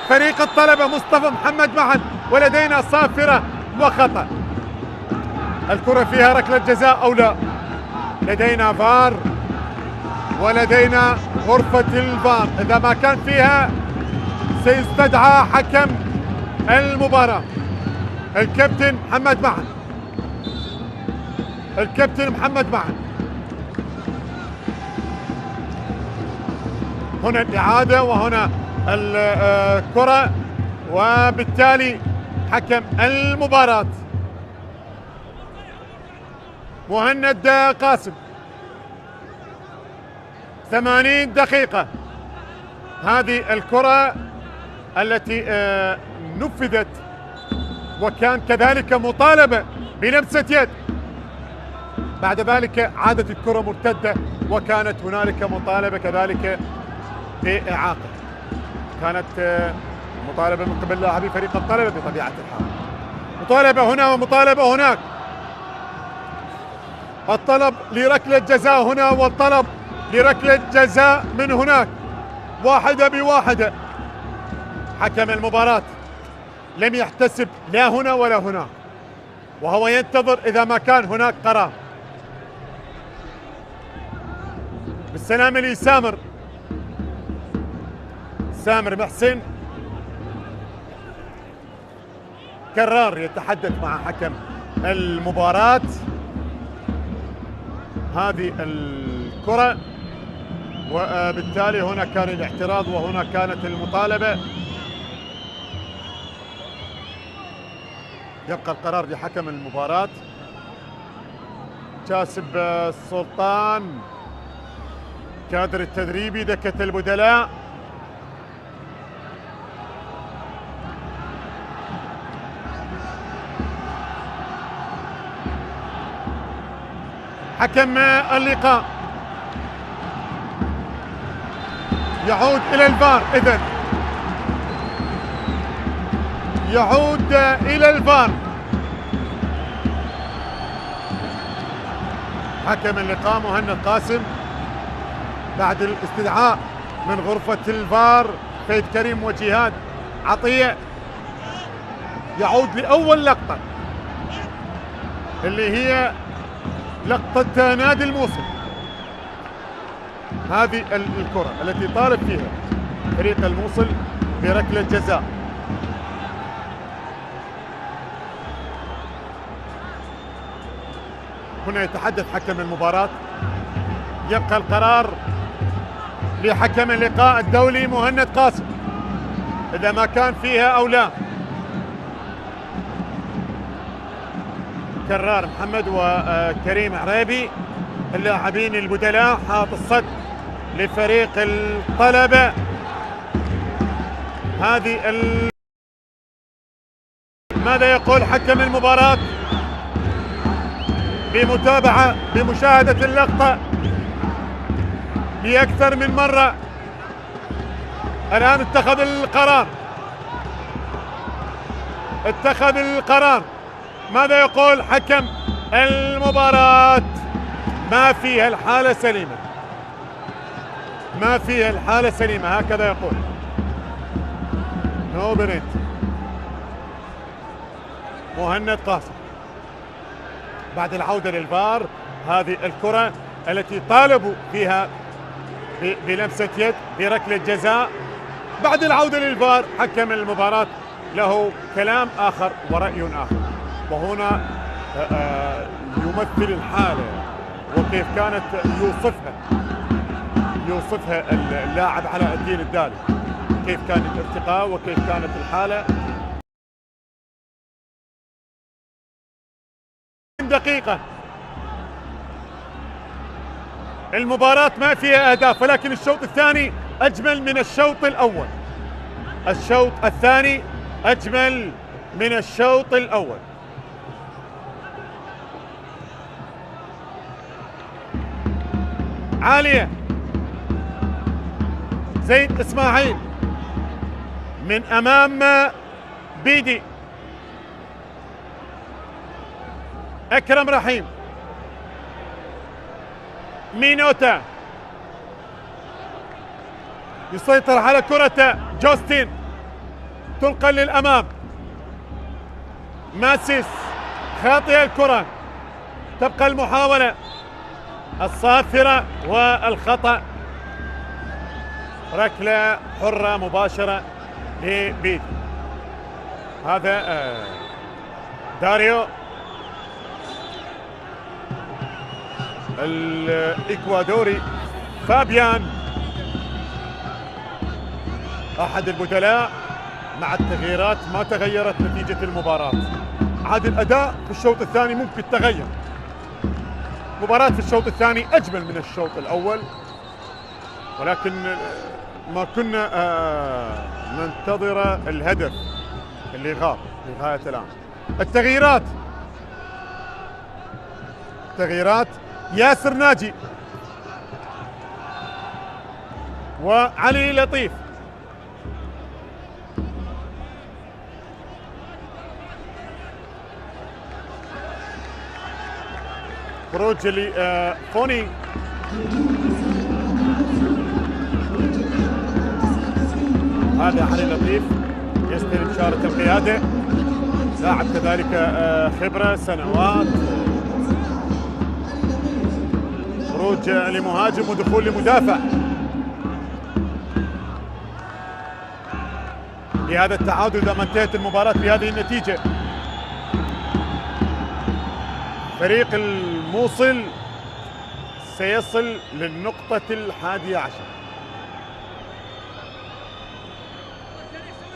S1: فريق الطلبة مصطفى محمد معا، ولدينا صافرة وخطأ. الكرة فيها ركلة جزاء أو لا؟ لدينا فار ولدينا غرفة الفار. إذا ما كان فيها سيستدعى حكم المباراة الكابتن محمد معا، الكابتن محمد معا. هنا الإعادة وهنا الكرة، وبالتالي حكم المباراة مهند قاسم. 80 دقيقة هذه الكرة التي نفذت، وكان كذلك مطالبة بلمسة يد. بعد ذلك عادت الكرة مرتدة، وكانت هنالك مطالبة كذلك بإعاقة. كانت مطالبة من قبل لاعبي فريق الطلبة بطبيعة الحال، مطالبة هنا ومطالبة هناك. الطلب لركلة جزاء هنا والطلب لركلة جزاء من هناك، واحدة بواحدة. حكم المباراة لم يحتسب لا هنا ولا هناك، وهو ينتظر إذا ما كان هناك قرار. بالسلامة لسامر، سامر محسن. كرار يتحدث مع حكم المباراة. هذه الكرة، وبالتالي هنا كان الاعتراض وهنا كانت المطالبة. يبقى القرار لحكم المباراة جاسب السلطان، كادر التدريبي دكة البدلاء. حكم اللقاء يعود إلى الفار، إذن يعود إلى الفار. حكم اللقاء مهند قاسم بعد الاستدعاء من غرفة الفار فهد كريم وجهاد عطية. يعود لأول لقطة اللي هي لقطة نادي الموصل. هذه الكرة التي طالب فيها فريق الموصل بركلة جزاء. هنا يتحدث حكم المباراة. يبقى القرار لحكم اللقاء الدولي مهند قاسم إذا ما كان فيها أو لا. كرار محمد وكريم عريبي اللاعبين البدلاء، حاط الصد لفريق الطلبة. هذه ماذا يقول حكم المباراة بمتابعة بمشاهدة اللقطة بأكثر من مرة؟ الآن اتخذ القرار. ماذا يقول حكم المباراة؟ ما فيها الحالة سليمة، ما فيها الحالة سليمة، هكذا يقول. نو برنت. مهند قاسم. بعد العودة للفار هذه الكرة التي طالبوا فيها بلمسة يد بركلة جزاء، بعد العودة للفار حكم المباراة له كلام آخر ورأي آخر، وهنا يمثل الحالة وكيف كانت يوصفها اللاعب علاء الدين الدالي، كيف كان الارتقاء وكيف كانت الحالة. دقيقة المباراة ما فيها أهداف، ولكن الشوط الثاني أجمل من الشوط الأول. الشوط الثاني أجمل من الشوط الأول. عالية زيد إسماعيل من أمام بيدي، أكرم رحيم، مينوتا يسيطر على كرة جوستين، تلقى للأمام، ماسيس خاطئة الكرة، تبقى المحاولة الصافرة والخطأ، ركلة حرة مباشرة لبيدي. هذا داريو الإكوادوري، فابيان أحد البدلاء. مع التغييرات ما تغيرت نتيجة المباراة، عاد الأداء في الشوط الثاني ممكن تغير. مباراة في الشوط الثاني أجمل من الشوط الأول، ولكن ما كنا ننتظر الهدف اللي غاب لغاية الآن. التغييرات ياسر ناجي وعلي لطيف. خروج لفوني، هذا علي لطيف يستلم شارة القيادة، لاعب كذلك خبرة سنوات. خروج لمهاجم ودخول لمدافع. بهذا التعادل إذا ما انتهت المباراة بهذه النتيجة، فريق الموصل سيصل للنقطة 11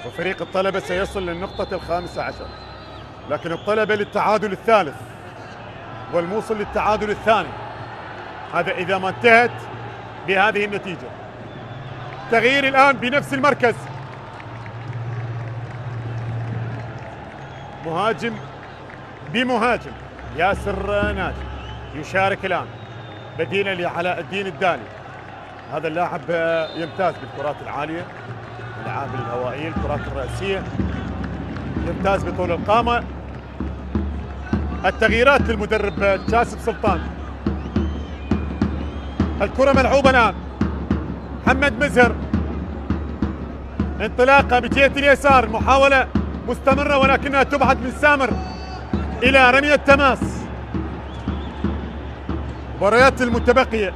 S1: وفريق الطلبة سيصل للنقطة 15، لكن الطلبة للتعادل الثالث والموصل للتعادل الثاني، هذا إذا ما انتهت بهذه النتيجة. تغيير الآن بنفس المركز، مهاجم بمهاجم، ياسر ناجي يشارك الآن بديلا لعلاء الدين الدالي. هذا اللاعب يمتاز بالكرات العالية، الألعاب الهوائية، الكرات الرأسية، يمتاز بطول القامة. التغييرات للمدرب جاسم سلطان. الكرة ملعوبة الآن، محمد مزهر انطلاقة بجهة اليسار، المحاولة مستمرة ولكنها تبعد من سامر إلى رمية تماس. مباريات المتبقية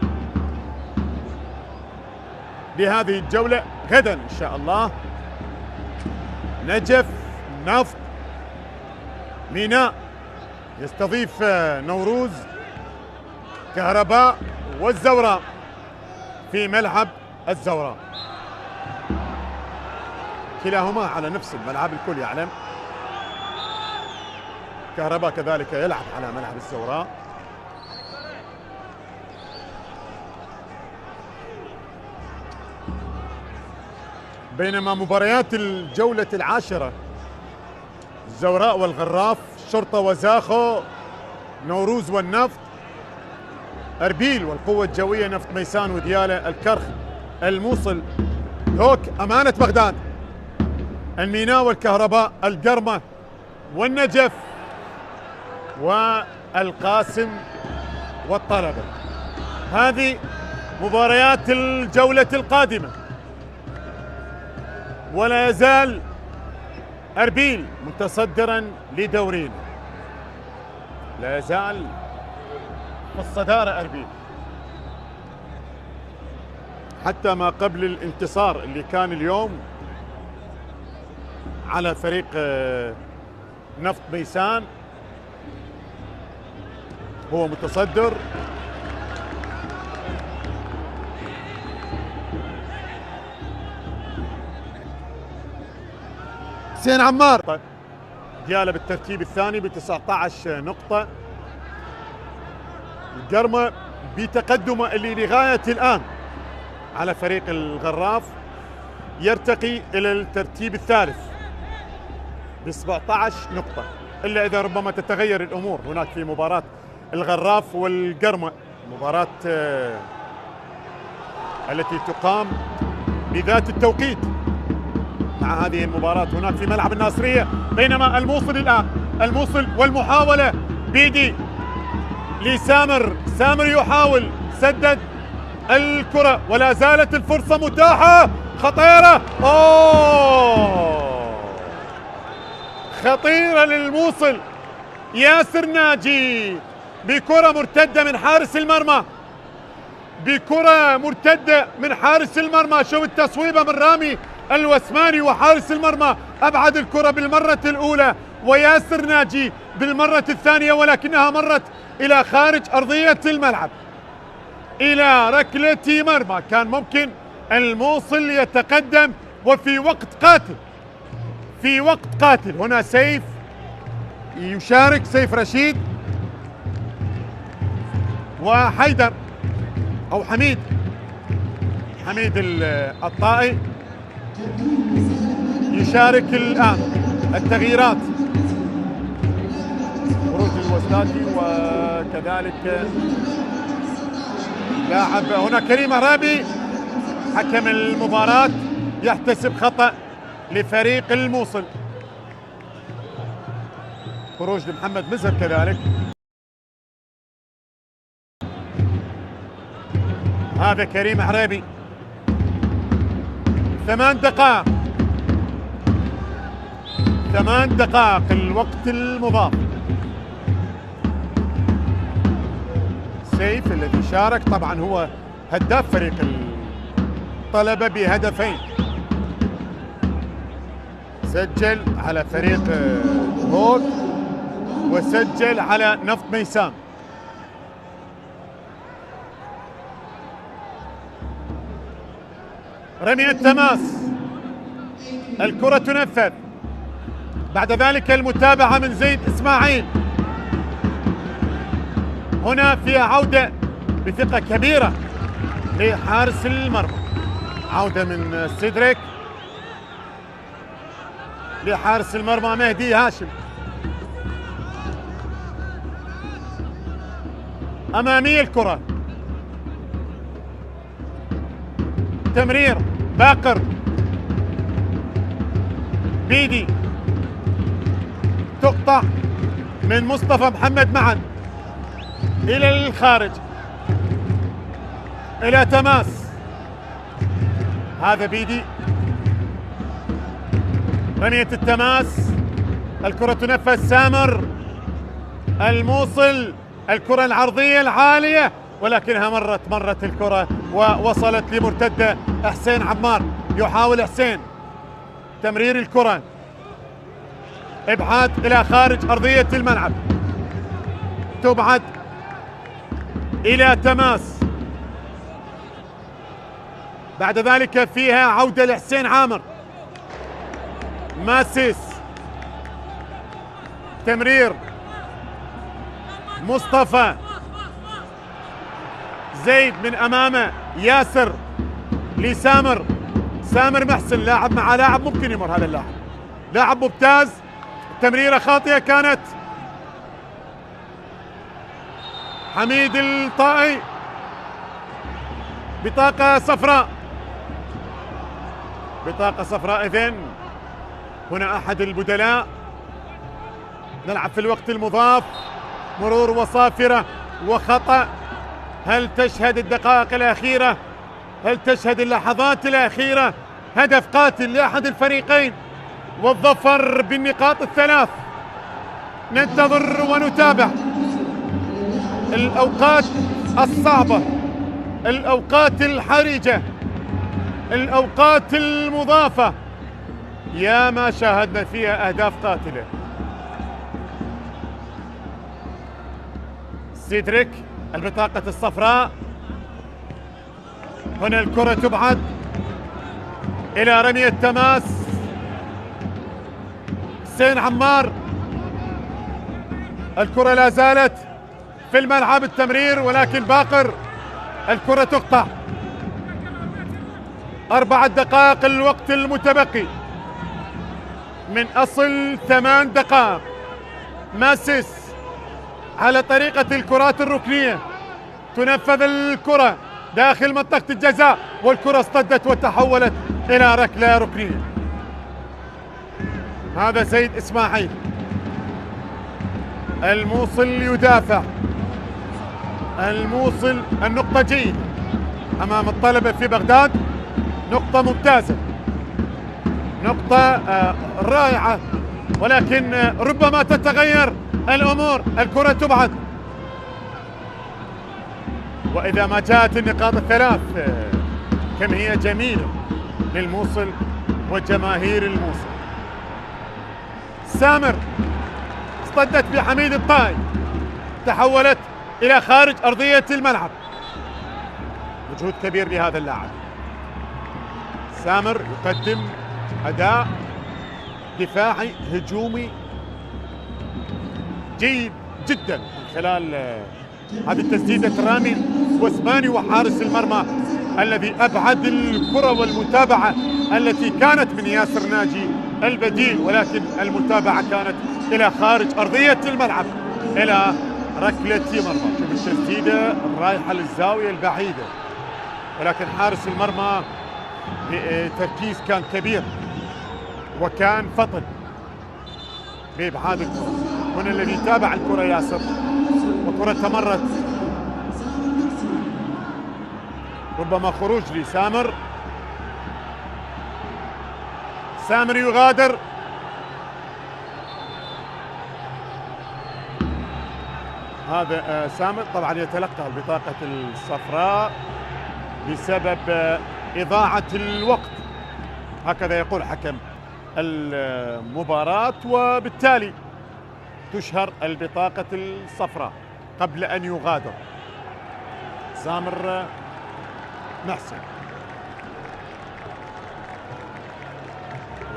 S1: بهذه الجولة غدا إن شاء الله: نجف، نفط، ميناء يستضيف نوروز، كهرباء والزوراء في ملعب الزوراء، كلاهما على نفس الملعب الكل يعلم. كهرباء كذلك يلعب على ملعب الزوراء. بينما مباريات الجولة 10: الزوراء والغراف، شرطة وزاخو، نوروز والنفط، أربيل والقوة الجوية، نفط ميسان وديالة، الكرخ، الموصل، هوك، أمانة بغداد، الميناء والكهرباء، القرمة والنجف والقاسم والطلبة. هذه مباريات الجولة القادمة، ولا يزال أربيل متصدرا لدورين، لا يزال في الصدارة أربيل حتى ما قبل الانتصار اللي كان اليوم على فريق نفط بيسان. هو متصدر. حسين عمار دياله بالترتيب الثاني ب 19 نقطة. القرمة بتقدمه اللي لغاية الآن على فريق الغراف يرتقي إلى الترتيب الثالث ب 17 نقطة، إلا إذا ربما تتغير الأمور هناك في مباراة الغراف والقرمة، مباراة التي تقام بذات التوقيت. مع هذه المباراة هناك في ملعب الناصرية، بينما الموصل الآن الموصل والمحاولة بيدي لسامر، سامر يحاول سدد الكرة ولا زالت الفرصة متاحة، خطيرة خطيرة للموصل. ياسر ناجي بكرة مرتدة من حارس المرمى، بكرة مرتدة من حارس المرمى. شوف التصويبة من رامي الوسماني وحارس المرمى أبعد الكرة بالمرة الأولى، وياسر ناجي بالمرة الثانية، ولكنها مرت إلى خارج أرضية الملعب إلى ركلة مرمى. كان ممكن الموصل يتقدم وفي وقت قاتل، في وقت قاتل. هنا سيف يشارك، سيف رشيد وحيدر أو حميد الطائي يشارك الآن. التغييرات خروج الوسلاتي وكذلك لاعب هنا كريم عرابي. حكم المباراة يحتسب خطأ لفريق الموصل. خروج لمحمد مزهر كذلك. هذا كريم عرابي. 8 دقائق، 8 دقائق الوقت المضاف. سيف الذي شارك طبعا هو هداف فريق الطلبة بهدفين، سجل على فريق هوك وسجل على نفط ميسان. رمي التماس، الكرة تنفذ، بعد ذلك المتابعة من زيد إسماعيل. هنا فيها عودة بثقة كبيرة لحارس المرمى، عودة من سيدريك لحارس المرمى مهدي هاشم. أمامية الكرة، تمرير باقر، بيدي تقطع من مصطفى محمد معا إلى الخارج إلى تماس. هذا بيدي، رمية التماس، الكرة تنفذ. سامر الموصل، الكرة العرضية العالية ولكنها مرت الكرة ووصلت لمرتدة حسين عمار. يحاول حسين تمرير الكرة، ابعاد الى خارج ارضية الملعب، تبعد الى تماس. بعد ذلك فيها عودة لحسين عامر. ماسيس، تمرير مصطفى، زيد من امامه، ياسر لسامر، سامر محسن لاعب مع لاعب ممكن يمر، هذا اللاعب لاعب ممتاز. تمريرة خاطئة كانت. حميد الطائي، بطاقة صفراء، بطاقة صفراء. إذن هنا أحد البدلاء. نلعب في الوقت المضاف، مرور وصافرة وخطأ. هل تشهد الدقائق الأخيرة؟ هل تشهد اللحظات الأخيرة هدف قاتل لأحد الفريقين؟ والظفر بالنقاط الثلاث. ننتظر ونتابع الأوقات الصعبة، الأوقات الحرجة، الأوقات المضافة، يا ما شاهدنا فيها أهداف قاتلة. سيدريك البطاقة الصفراء، هنا الكرة تبعد إلى رمية تماس. حسين عمار، الكرة لا زالت في الملعب، التمرير ولكن باقر، الكرة تقطع. 4 دقائق الوقت المتبقي من أصل 8 دقائق. ماسيس على طريقة الكرات الركنية، تنفذ الكرة داخل منطقة الجزاء، والكرة اصطدت وتحولت إلى ركلة ركنية. هذا سيد إسماعيل. الموصل يدافع، الموصل النقطة جيدة أمام الطلبة في بغداد، نقطة ممتازة، نقطة رائعة، ولكن ربما تتغير الأمور. الكرة تبعد، وإذا ما جاءت النقاط الثلاث كم هي جميلة للموصل وجماهير الموصل. سامر اصطدت بحميد الطائي، تحولت إلى خارج أرضية الملعب. مجهود كبير لهذا اللاعب. سامر يقدم أداء دفاعي هجومي جيد جدا من خلال هذه التسديدة الرامي وسماني وحارس المرمى الذي أبعد الكرة والمتابعة التي كانت من ياسر ناجي البديل، ولكن المتابعة كانت إلى خارج أرضية الملعب إلى ركلة مرمى. شوف التسديدة رايحة للزاوية البعيدة، ولكن حارس المرمى بتركيز كان كبير وكان فطن بإبعاد الكرة. هنا الذي تابع الكرة ياسر، وكرة تمرت، ربما خروج لسامر. سامر يغادر، هذا سامر طبعا يتلقى البطاقة الصفراء بسبب إضاعة الوقت، هكذا يقول حكم المباراة، وبالتالي تشهر البطاقة الصفراء قبل أن يغادر سامر محسن.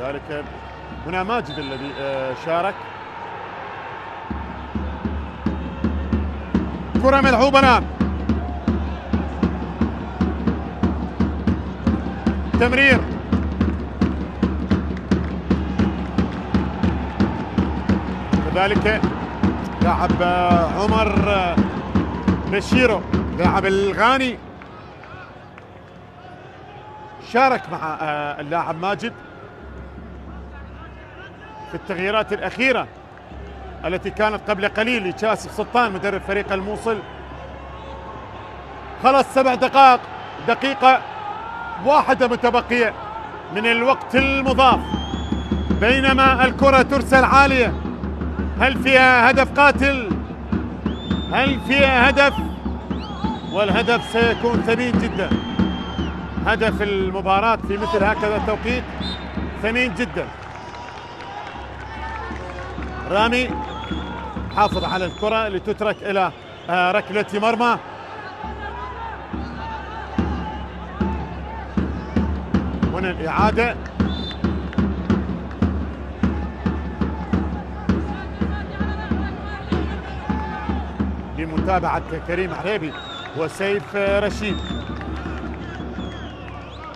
S1: لذلك هنا ماجد الذي شارك. كرة ملعوبة الآن، تمرير، كذلك لاعب عمر بشيرو لاعب الغاني شارك مع اللاعب ماجد في التغييرات الأخيرة التي كانت قبل قليل لشاسف سلطان مدرب فريق الموصل. خلص 7 دقائق، دقيقة واحدة متبقية من الوقت المضاف، بينما الكرة ترسل عالية. هل فيها هدف قاتل؟ هل فيها هدف؟ والهدف سيكون ثمين جدا. هدف المباراة في مثل هكذا التوقيت ثمين جدا. رامي حافظ على الكرة لتترك إلى ركلة مرمى. هنا الإعادة، بمتابعة كريم عريبي وسيف رشيد.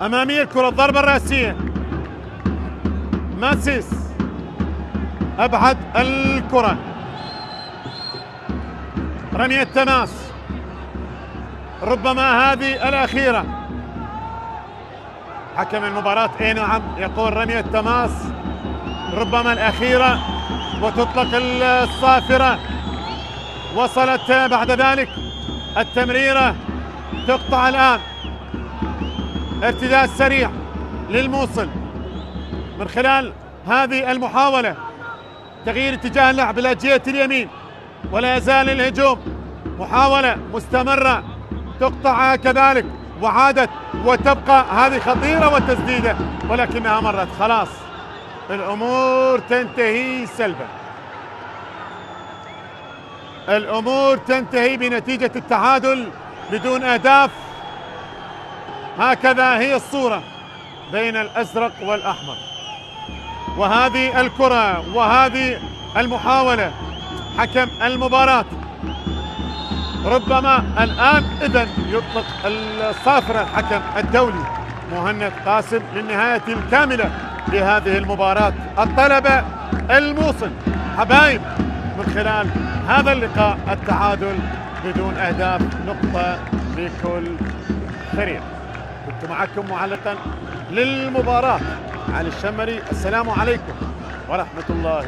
S1: أمامية الكرة، الضربة الرأسية، ماسيس أبعد الكرة، رمية تماس، ربما هذه الأخيرة. حكم المباراة اي نعم يقول رمية تماس، ربما الأخيرة، وتطلق الصافرة. وصلت بعد ذلك التمريرة، تقطع الآن، ارتداد سريع للموصل من خلال هذه المحاولة تغيير اتجاه اللعب إلى جهة اليمين، ولا يزال الهجوم، محاولة مستمرة تقطع كذلك، وعادت وتبقى هذه خطيرة والتسديدة، ولكنها مرت. خلاص الأمور تنتهي سلبا، الأمور تنتهي بنتيجة التعادل بدون أهداف. هكذا هي الصورة بين الأزرق والأحمر، وهذه الكرة وهذه المحاولة. حكم المباراة ربما الآن إذن يطلق الصافرة الحكم الدولي مهند قاسم للنهاية الكاملة لهذه المباراة. الطلبة الموصل حبايب من خلال هذا اللقاء التعادل بدون أهداف، نقطة لكل فريق. كنت معكم معلقا للمباراة علي الشمري. السلام عليكم ورحمة الله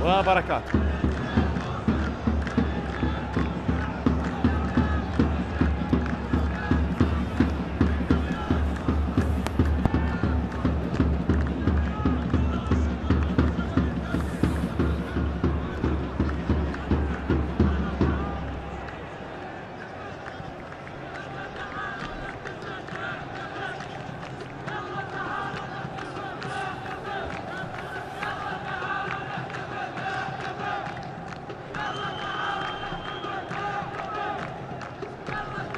S1: وبركاته.